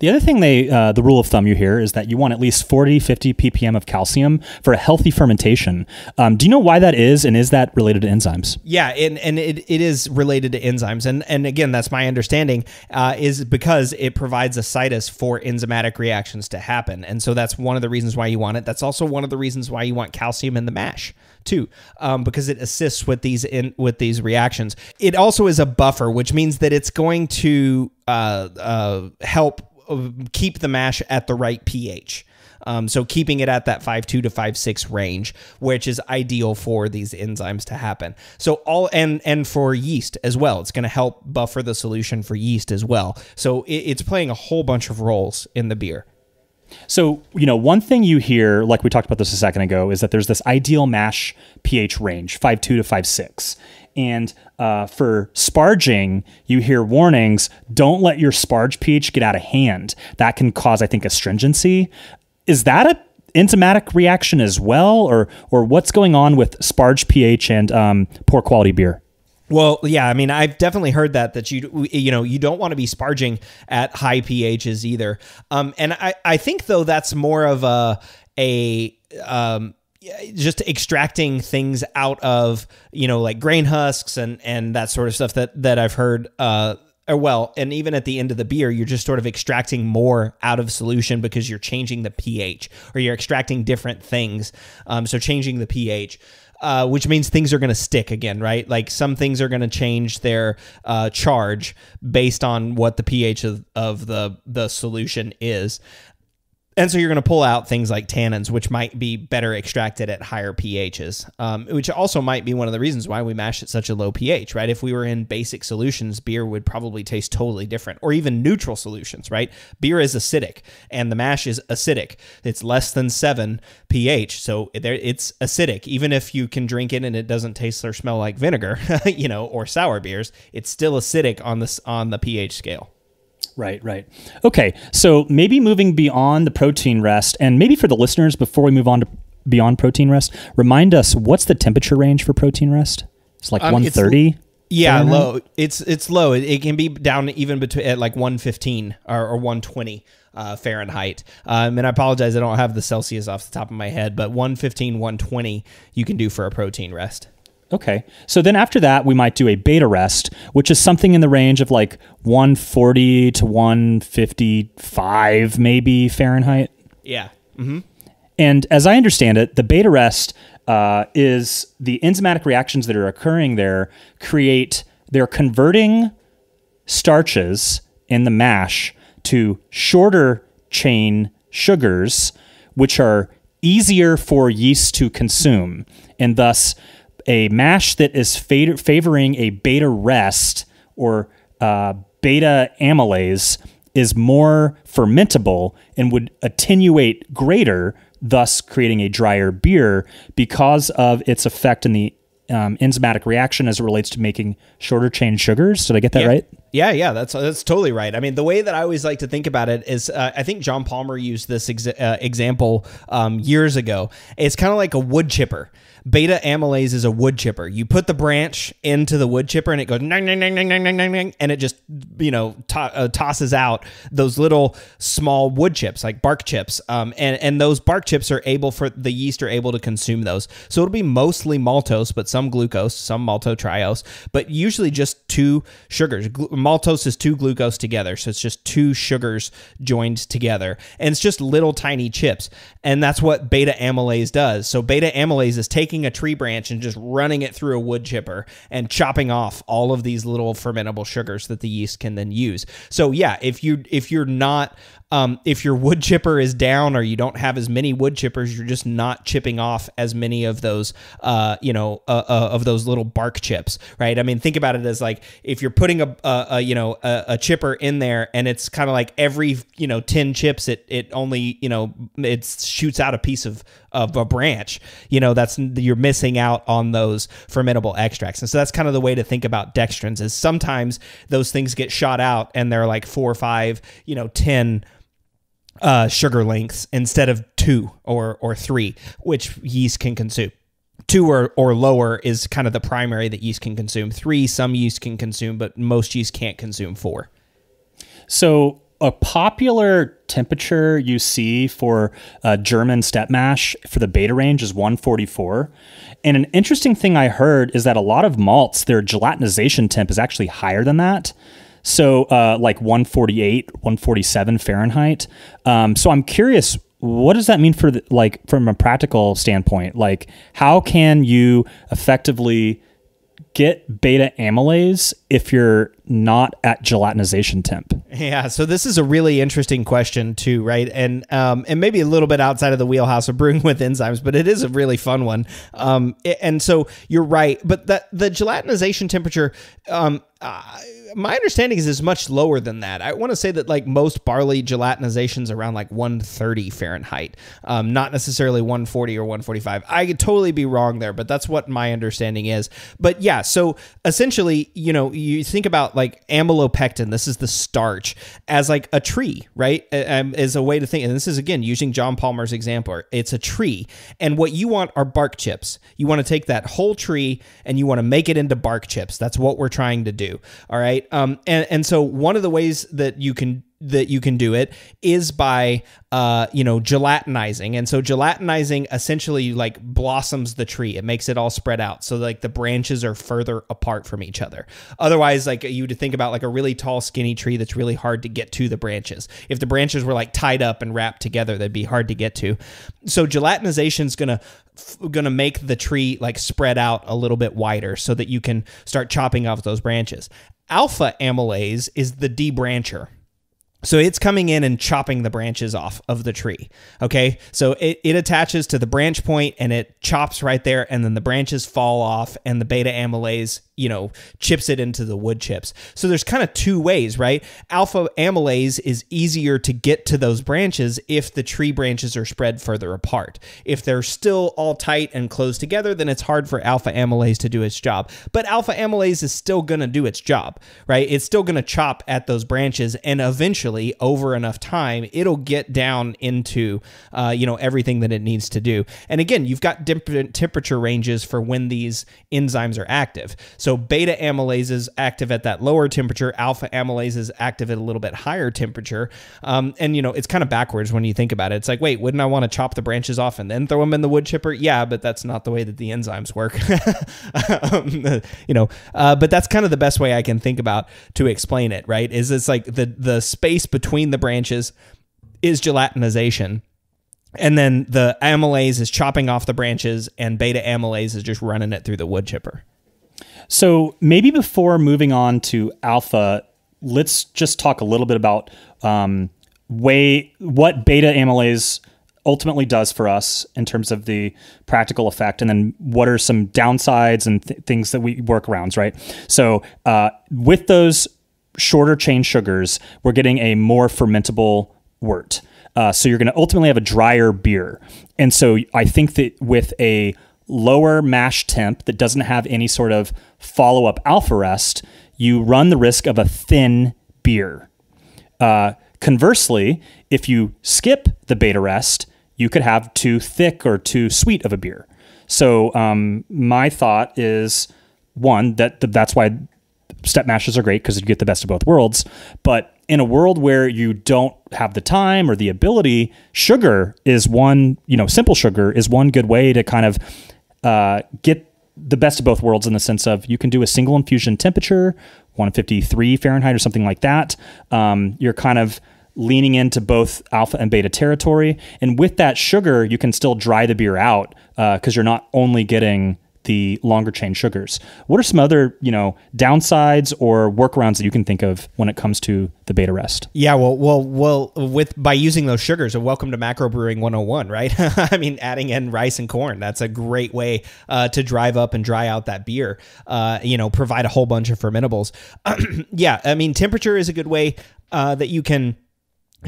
The other thing the rule of thumb you hear is that you want at least 40, 50 ppm of calcium for a healthy fermentation. Do you know why that is, and is that related to enzymes? Yeah, and it is related to enzymes. And again, that's my understanding, is because it provides a situs for enzymatic reactions to happen. And so that's one of the reasons why you want it. That's also one of the reasons why you want calcium in the mash too, because it assists with these reactions. It also is a buffer, which means that it's going to help keep the mash at the right pH. So keeping it at that 5.2 to 5.6 range, which is ideal for these enzymes to happen. So and for yeast as well, it's going to help buffer the solution for yeast as well. So it's playing a whole bunch of roles in the beer. So, one thing you hear, like we talked about this a second ago, is that there's this ideal mash pH range, 5.2 to 5.6. And for sparging, you hear warnings, don't let your sparge pH get out of hand. That can cause, I think, astringency. Is that an enzymatic reaction as well? Or what's going on with sparge pH and poor quality beer? Well, yeah, I mean, I've definitely heard that you don't want to be sparging at high pHs either. And I think, though, that's more of just extracting things out of, like grain husks and that sort of stuff that I've heard. And even at the end of the beer, you're just sort of extracting more out of solution because you're changing the pH or you're extracting different things. So changing the pH. Which means things are going to stick again, right? Like some things are going to change their charge based on what the pH of the solution is. And so you're going to pull out things like tannins, which might be better extracted at higher pHs, which also might be one of the reasons why we mash at such a low pH, right? If we were in basic solutions, beer would probably taste totally different, or even neutral solutions, right? Beer is acidic, and the mash is acidic. It's less than 7 pH, so it's acidic. Even if you can drink it and it doesn't taste or smell like vinegar, or sour beers, it's still acidic on the pH scale. Right. Okay, so maybe moving beyond the protein rest, and maybe for the listeners, before we move on to beyond protein rest, remind us, what's the temperature range for protein rest? It's like 130? Yeah, Fahrenheit? low. It's low. It can be down even between at like 115 or 120 Fahrenheit. And I apologize, I don't have the Celsius off the top of my head, but 115, 120 you can do for a protein rest. Okay. So then after that, we might do a beta rest, which is something in the range of like 140 to 155 maybe Fahrenheit. Yeah. Mm-hmm. And as I understand it, the beta rest is the enzymatic reactions that are occurring there they're converting starches in the mash to shorter chain sugars, which are easier for yeast to consume. And thus, a mash that is favoring a beta rest or beta amylase is more fermentable and would attenuate greater, thus creating a drier beer because of its effect in the enzymatic reaction as it relates to making shorter chain sugars. Did I get that right? Yeah, that's totally right. I mean, the way that I always like to think about it is, I think John Palmer used this example years ago. It's kind of like a wood chipper. Beta amylase is a wood chipper. You put the branch into the wood chipper and it goes nang, nang, nang, nang, nang, nang, nang, nang, and it just, tosses out those little small wood chips, like bark chips. And those bark chips the yeast are able to consume those. So it'll be mostly maltose, but some glucose, some maltotriose, but usually just two sugars. Maltose is two glucose together. So it's just two sugars joined together. And it's just little tiny chips. And that's what beta amylase does. So beta amylase is taking a tree branch and just running it through a wood chipper and chopping off all of these little fermentable sugars that the yeast can then use. So yeah, if your wood chipper is down or you don't have as many wood chippers, you're just not chipping off as many of those, of those little bark chips, right? I mean, think about it as like if you're putting a chipper in there and it's kind of like every 10 chips, it only it shoots out a piece of a branch. You're missing out on those fermentable extracts, and so that's kind of the way to think about dextrins. Is sometimes those things get shot out and they're like 4, 5, 10 sugar lengths instead of 2 or 3, which yeast can consume. 2 or lower is kind of the primary that yeast can consume. 3, some yeast can consume, but most yeast can't consume 4. So a popular temperature you see for German step mash for the beta range is 144. And an interesting thing I heard is that a lot of malts, their gelatinization temp is actually higher than that. So like 148, 147 Fahrenheit. So I'm curious, what does that mean for from a practical standpoint? Like, how can you effectively get beta amylase if you're not at gelatinization temp? Yeah, so this is a really interesting question too, right? And maybe a little bit outside of the wheelhouse of brewing with enzymes, but it is a really fun one. And so you're right, but the gelatinization temperature, my understanding is much lower than that. I want to say that like most barley gelatinization's around like 130 Fahrenheit, not necessarily 140 or 145. I could totally be wrong there, but that's what my understanding is. But yeah, so essentially, you think about like amylopectin, this is the starch, as like a tree, right? Is a way to think. And this is, again, using John Palmer's example. It's a tree. And what you want are bark chips. You want to take that whole tree and you want to make it into bark chips. That's what we're trying to do. All right. And so one of the ways that you can do it is by gelatinizing. And so gelatinizing essentially like blossoms the tree. It makes it all spread out so like the branches are further apart from each other. Otherwise, like you would think about like a really tall skinny tree that's really hard to get to the branches. If the branches were like tied up and wrapped together, they'd be hard to get to. So gelatinization is gonna make the tree like spread out a little bit wider so that you can start chopping off those branches. Alpha amylase is the debrancher. So it's coming in and chopping the branches off of the tree. Okay. So it attaches to the branch point and it chops right there. And then the branches fall off and the beta amylase, chips it into the wood chips. So there's kind of two ways, right? Alpha amylase is easier to get to those branches if the tree branches are spread further apart. If they're still all tight and closed together, then it's hard for alpha amylase to do its job. But alpha amylase is still going to do its job, right? It's still going to chop at those branches and eventually eventually, over enough time, it'll get down into, everything that it needs to do. And again, you've got different temperature ranges for when these enzymes are active. So beta amylase is active at that lower temperature. Alpha amylase is active at a little bit higher temperature. And it's kind of backwards when you think about it. It's like, wait, wouldn't I want to chop the branches off and then throw them in the wood chipper? Yeah, but that's not the way that the enzymes work. But that's kind of the best way I can think about to explain it, right? Is it's like the space between the branches is gelatinization. And then the amylase is chopping off the branches, and beta amylase is just running it through the wood chipper. So maybe before moving on to alpha, let's just talk a little bit about what beta amylase ultimately does for us in terms of the practical effect, and then what are some downsides and things that we workarounds, right? So with those shorter chain sugars, we're getting a more fermentable wort. So you're going to ultimately have a drier beer. And so I think that with a lower mash temp that doesn't have any sort of follow-up alpha rest, you run the risk of a thin beer. Conversely, if you skip the beta rest, you could have too thick or too sweet of a beer. So my thought is, one, that's why step mashes are great, because you get the best of both worlds. But in a world where you don't have the time or the ability, sugar is one, simple sugar is one good way to kind of get the best of both worlds, in the sense of you can do a single infusion temperature, 153 Fahrenheit or something like that. You're kind of leaning into both alpha and beta territory. And with that sugar, you can still dry the beer out because you're not only getting the longer chain sugars. What are some other, downsides or workarounds that you can think of when it comes to the beta rest? Yeah, well, by using those sugars, welcome to macro brewing 101, right? I mean, adding in rice and corn, that's a great way to drive up and dry out that beer, provide a whole bunch of fermentables. Yeah, I mean, temperature is a good way that you can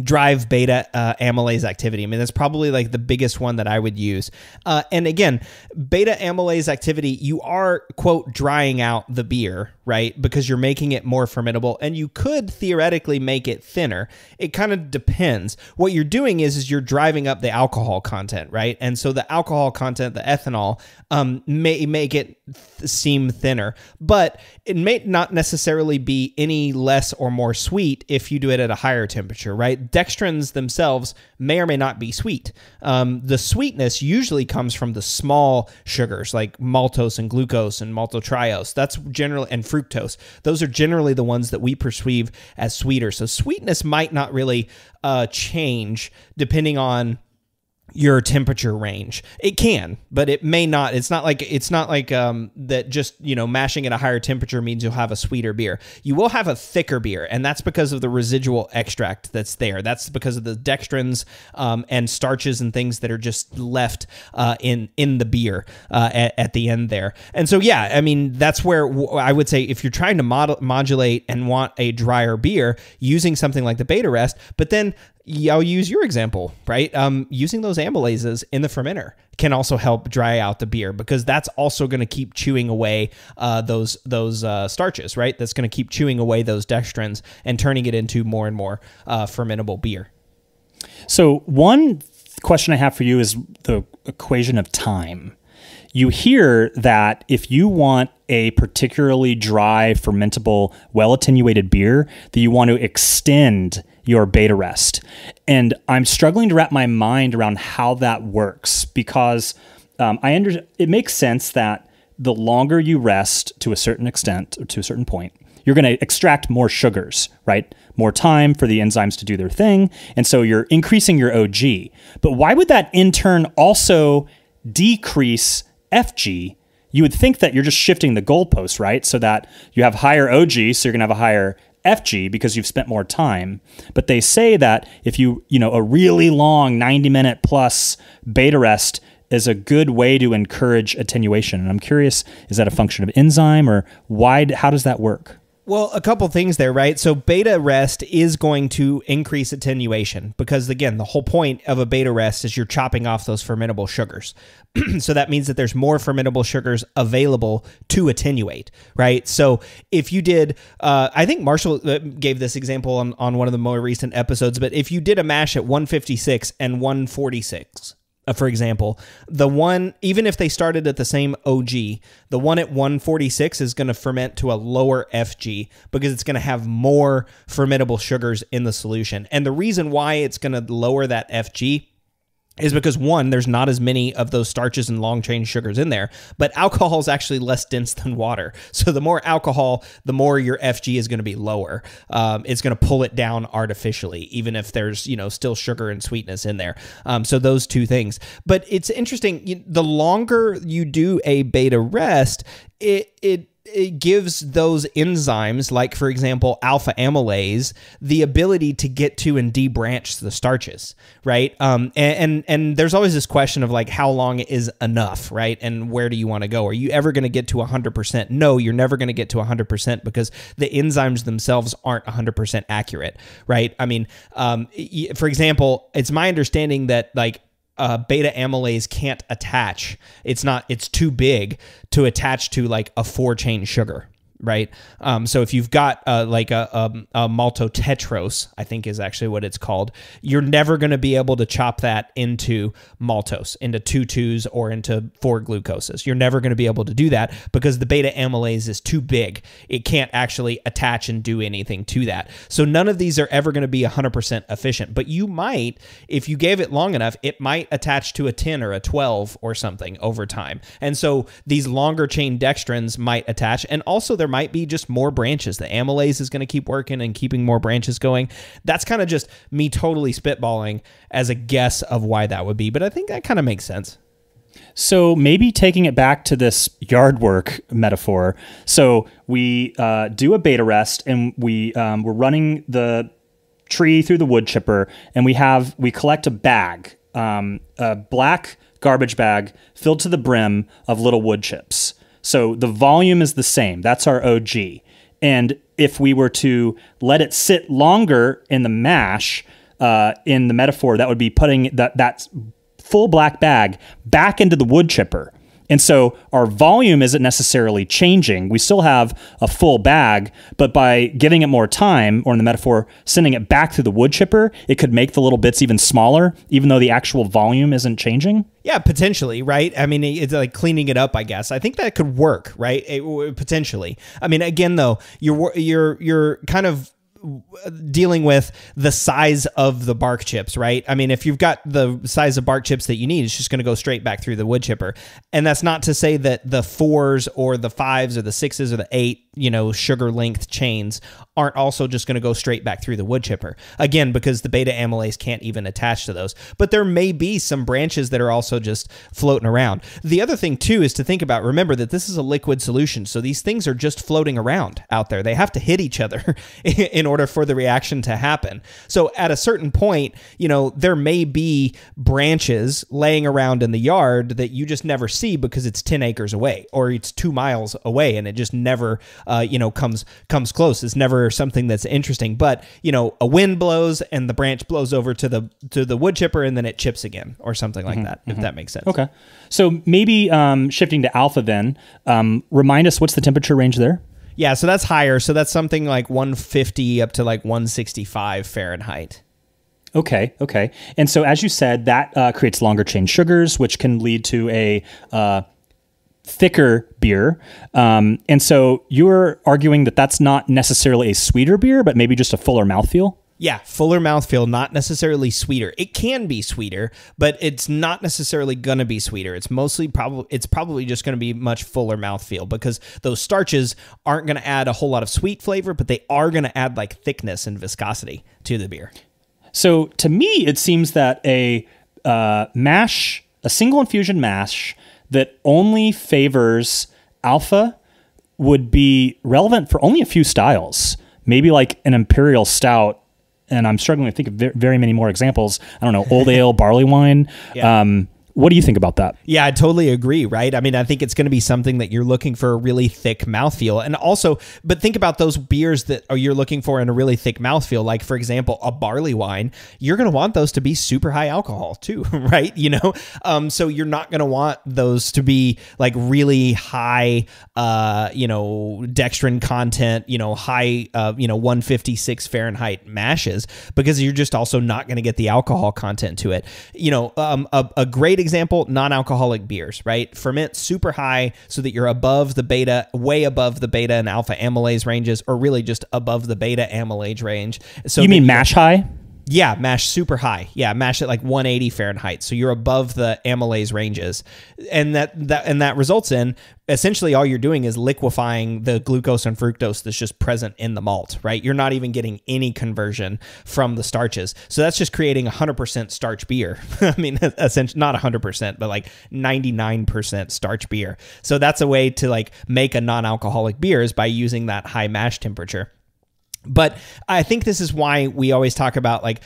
drive beta amylase activity. I mean, that's probably like the biggest one that I would use. And again, beta amylase activity, you are, quote, drying out the beer, right? Because you're making it more fermentable, and you could theoretically make it thinner. It kind of depends. What you're doing is you're driving up the alcohol content, right? And so the alcohol content, the ethanol, may make it seem thinner, but it may not necessarily be any less or more sweet if you do it at a higher temperature, right? Dextrins themselves may or may not be sweet. The sweetness usually comes from the small sugars like maltose and glucose and maltotriose. That's generally, and fructose. Those are generally the ones that we perceive as sweeter. So sweetness might not really change depending on your temperature range. It can, but it may not. It's not like that just, mashing at a higher temperature means you'll have a sweeter beer. You will have a thicker beer, and that's because of the residual extract that's there. That's because of the dextrins and starches and things that are just left in the beer at the end there. And so, yeah, I mean, that's where I would say if you're trying to modulate and want a drier beer, using something like the beta rest, but then I'll use your example, right? Using those amylases in the fermenter can also help dry out the beer, because that's also going to keep chewing away those starches, right? That's going to keep chewing away those dextrins and turning it into more and more fermentable beer. So one question I have for you is the equation of time. You hear that if you want a particularly dry, fermentable, well-attenuated beer, that you want to extend your beta rest. And I'm struggling to wrap my mind around how that works, because it makes sense that the longer you rest to a certain extent or to a certain point, you're going to extract more sugars, right? More time for the enzymes to do their thing. And so you're increasing your OG. But why would that in turn also decrease FG? You would think that you're just shifting the goalpost, right? So that you have higher OG, so you're going to have a higher FG because you've spent more time. But they say that if a really long 90-minute plus beta rest is a good way to encourage attenuation. And I'm curious, is that a function of enzyme, or how does that work? Well, a couple things there, right? So beta rest is going to increase attenuation because, again, the whole point of a beta rest is you're chopping off those fermentable sugars. So that means that there's more fermentable sugars available to attenuate, right? So if you did, I think Marshall gave this example on one of the more recent episodes, but if you did a mash at 156 and 146, for example, the one, even if they started at the same OG, the one at 146 is going to ferment to a lower FG because it's going to have more fermentable sugars in the solution. And the reason why it's going to lower that FG is because, one, there's not as many of those starches and long-chain sugars in there, but alcohol is actually less dense than water. So the more alcohol, the more your FG is going to be lower. It's going to pull it down artificially, even if there's, still sugar and sweetness in there. So those two things. But it's interesting, the longer you do a beta rest, it gives those enzymes, like, for example, alpha amylase, the ability to get to and debranch the starches, right? And there's always this question of, like, how long is enough, right? And where do you want to go? Are you ever going to get to 100%? No, you're never going to get to 100% because the enzymes themselves aren't 100% accurate, right? I mean, for example, it's my understanding that, like, beta amylase can't attach. It's too big to attach to like a 4-chain sugar, right? So if you've got like a maltotetrose, I think is actually what it's called, you're never going to be able to chop that into maltose, into 2,2s or into 4 glucoses. You're never going to be able to do that because the beta amylase is too big. It can't actually attach and do anything to that. So none of these are ever going to be 100% efficient, but you might, if you gave it long enough, it might attach to a 10 or a 12 or something over time. And so these longer chain dextrins might attach, and also there might be just more branches. The amylase is going to keep working and keeping more branches going. That's kind of just me totally spitballing as a guess of why that would be, but I think that kind of makes sense. So maybe taking it back to this yard work metaphor. So we do a beta rest, and we're running the tree through the wood chipper, and we collect a bag, a black garbage bag filled to the brim of little wood chips. So the volume is the same. That's our OG. And if we were to let it sit longer in the mash, in the metaphor, that would be putting that full black bag back into the wood chipper. And so our volume isn't necessarily changing. We still have a full bag, but by giving it more time, or in the metaphor, sending it back through the wood chipper, it could make the little bits even smaller, even though the actual volume isn't changing. Yeah, potentially, right? I mean, it's like cleaning it up, I guess. I think that could work, right? Potentially. I mean, again, though, you're kind of dealing with the size of the bark chips, right? I mean, if you've got the size of bark chips that you need, it's just going to go straight back through the wood chipper. And that's not to say that the 4s or the 5s or the 6s or the 8, sugar length chains aren't also just going to go straight back through the wood chipper. Again, because the beta amylase can't even attach to those. But there may be some branches that are also just floating around. The other thing, too, is to think about, remember that this is a liquid solution. So these things are just floating around out there. They have to hit each other in order for the reaction to happen. So at a certain point, there may be branches laying around in the yard that you just never see because it's 10 acres away or it's 2 miles away, and it just never, comes close. It's never something that's interesting. But, a wind blows and the branch blows over to the wood chipper, and then it chips again or something like that, if that makes sense. Okay. So maybe shifting to alpha then, remind us, what's the temperature range there? Yeah, so that's higher. So that's something like 150 up to like 165 Fahrenheit. Okay. And so as you said, that creates longer chain sugars, which can lead to a thicker beer. And so you're arguing that that's not necessarily a sweeter beer, but maybe just a fuller mouthfeel? Yeah, fuller mouthfeel, not necessarily sweeter. It can be sweeter, but it's not necessarily going to be sweeter. It's probably just going to be much fuller mouthfeel because those starches aren't going to add a whole lot of sweet flavor, but they are going to add like thickness and viscosity to the beer. So to me, it seems that a single infusion mash that only favors alpha would be relevant for only a few styles, maybe like an imperial stout. And I'm struggling to think of very many more examples. I don't know, old ale, barley wine, yeah. What do you think about that? Yeah, I totally agree, right? I mean, I think it's going to be something that you're looking for a really thick mouthfeel. And also, but think about those beers that you're looking for in a really thick mouthfeel. Like, for example, a barley wine, you're going to want those to be super high alcohol too, right? You know, so you're not going to want those to be like really high, dextrin content, high, 156 Fahrenheit mashes, because you're just also not going to get the alcohol content to it. A great example, non-alcoholic beers, right? Ferment super high so that you're above the beta, way above the beta and alpha amylase ranges, or really just above the beta amylase range. So you mean mash high? Yeah, mash super high. Yeah, mash at like 180 Fahrenheit. So you're above the amylase ranges. And that results in essentially all you're doing is liquefying the glucose and fructose that's just present in the malt, right? You're not even getting any conversion from the starches. So that's just creating 100% starch beer. I mean, essentially not 100%, but like 99% starch beer. So that's a way to like make a non-alcoholic beer, is by using that high mash temperature. But I think this is why we always talk about like,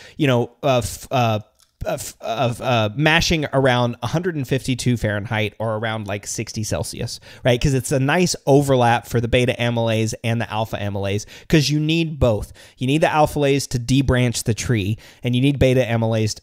mashing around 152 Fahrenheit or around like 60 Celsius, right? Because it's a nice overlap for the beta amylase and the alpha amylase, because you need both. You need the alphalase to debranch the tree, and you need beta amylase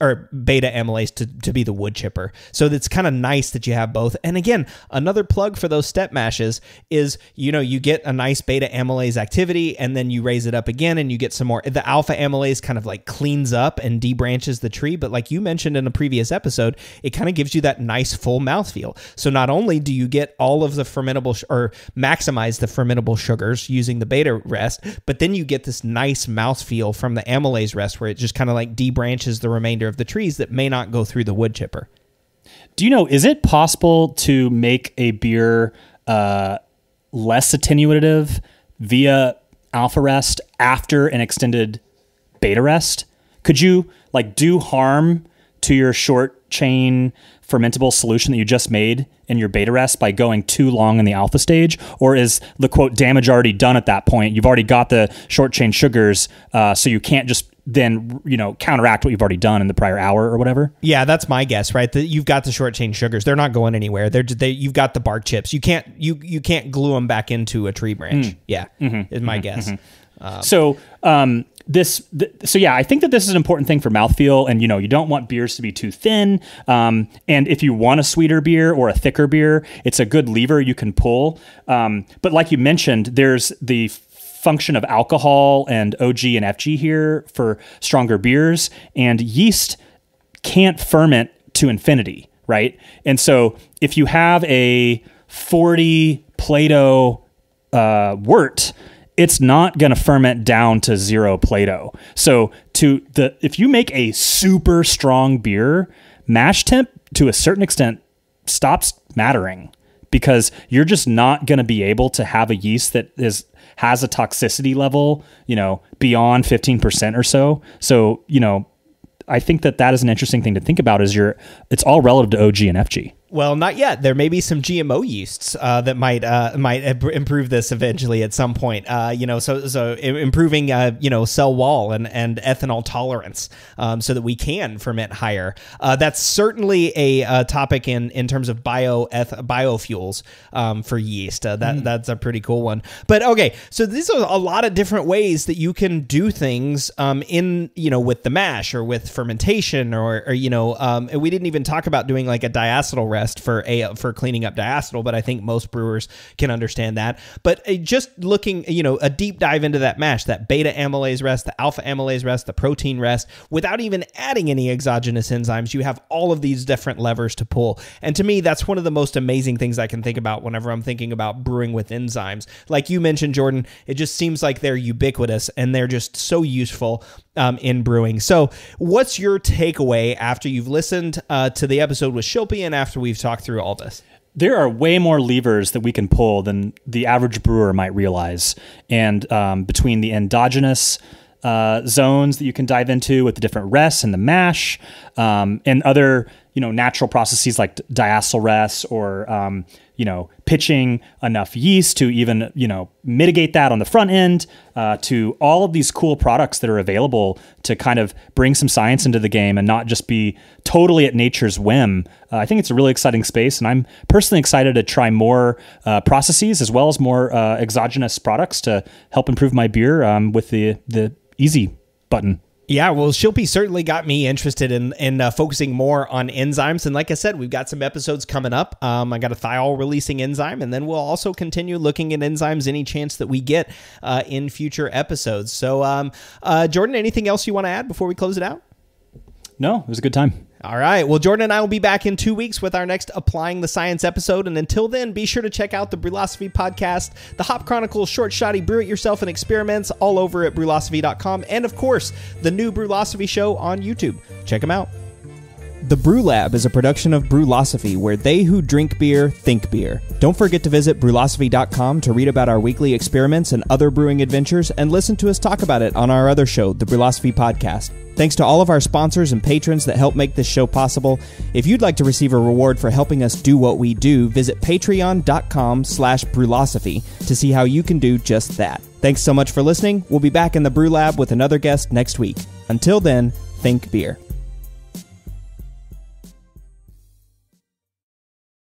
to be the wood chipper. So it's kind of nice that you have both. And again, another plug for those step mashes is, you get a nice beta amylase activity, and then you raise it up again and you get some more. The alpha amylase kind of like cleans up and debranches the tree, but like you mentioned in a previous episode, it kind of gives you that nice full mouthfeel. So not only do you get all of the fermentable or maximize the fermentable sugars using the beta rest, but then you get this nice mouthfeel from the amylase rest, where it just kind of like debranches the remainder of the trees that may not go through the wood chipper. Do you know, is it possible to make a beer less attenuative via alpha rest after an extended beta rest? Could you like do harm to your short chain fermentable solution that you just made in your beta rest by going too long in the alpha stage? Or is the quote damage already done at that point? You've already got the short chain sugars, so you can't just then counteract what you've already done in the prior hour or whatever. Yeah, that's my guess, right? You've got the short chain sugars; they're not going anywhere. You've got the bark chips. You can't glue them back into a tree branch. Yeah, is my guess. So yeah, I think that this is an important thing for mouthfeel, and you don't want beers to be too thin. And if you want a sweeter beer or a thicker beer, it's a good lever you can pull. But like you mentioned, there's the function of alcohol and OG and FG here for stronger beers, and yeast can't ferment to infinity, right? And so if you have a 40 Plato wort, it's not going to ferment down to 0 Plato. So if you make a super strong beer, mash temp to a certain extent stops mattering, because you're just not going to be able to have a yeast that has a toxicity level, beyond 15% or so. So, I think that is an interesting thing to think about, it's all relative to OG and FG. Well, not yet. There may be some GMO yeasts that might improve this eventually at some point. So improving cell wall and ethanol tolerance, so that we can ferment higher. That's certainly a topic in terms of biofuels for yeast. That's a pretty cool one. But okay, so these are a lot of different ways that you can do things with the mash or with fermentation, or we didn't even talk about doing like a diacetyl rest for cleaning up diacetyl, but I think most brewers can understand that. But just looking, a deep dive into that mash, that beta amylase rest, the alpha amylase rest, the protein rest, without even adding any exogenous enzymes, you have all of these different levers to pull. And to me, that's one of the most amazing things I can think about whenever I'm thinking about brewing with enzymes. Like you mentioned, Jordan, it just seems like they're ubiquitous and they're just so useful in brewing. So what's your takeaway after you've listened to the episode with Shilpi and after we've talked through all this? There are way more levers that we can pull than the average brewer might realize. And between the endogenous zones that you can dive into with the different rests and the mash, and other natural processes like diacetyl rest or, pitching enough yeast to even, mitigate that on the front end, to all of these cool products that are available to kind of bring some science into the game and not just be totally at nature's whim. I think it's a really exciting space, and I'm personally excited to try more processes as well as more exogenous products to help improve my beer with the easy button. Yeah, well, Shilpy certainly got me interested in focusing more on enzymes. And like I said, we've got some episodes coming up. I got a thiol releasing enzyme, and then we'll also continue looking at enzymes any chance that we get in future episodes. So, Jordan, anything else you want to add before we close it out? No, it was a good time. All right. Well, Jordan and I will be back in 2 weeks with our next Applying the Science episode. And until then, be sure to check out the Brewlosophy podcast, the Hop Chronicles Short Shoddy Brew It Yourself and Experiments all over at brewlosophy.com. And of course, the new Brewlosophy show on YouTube. Check them out. The Brew Lab is a production of Brewlosophy, where they who drink beer think beer. Don't forget to visit brewlosophy.com to read about our weekly experiments and other brewing adventures, and listen to us talk about it on our other show, the Brewlosophy Podcast. Thanks to all of our sponsors and patrons that help make this show possible. If you'd like to receive a reward for helping us do what we do, visit patreon.com/brewlosophy to see how you can do just that. Thanks so much for listening. We'll be back in the Brew Lab with another guest next week. Until then, think beer.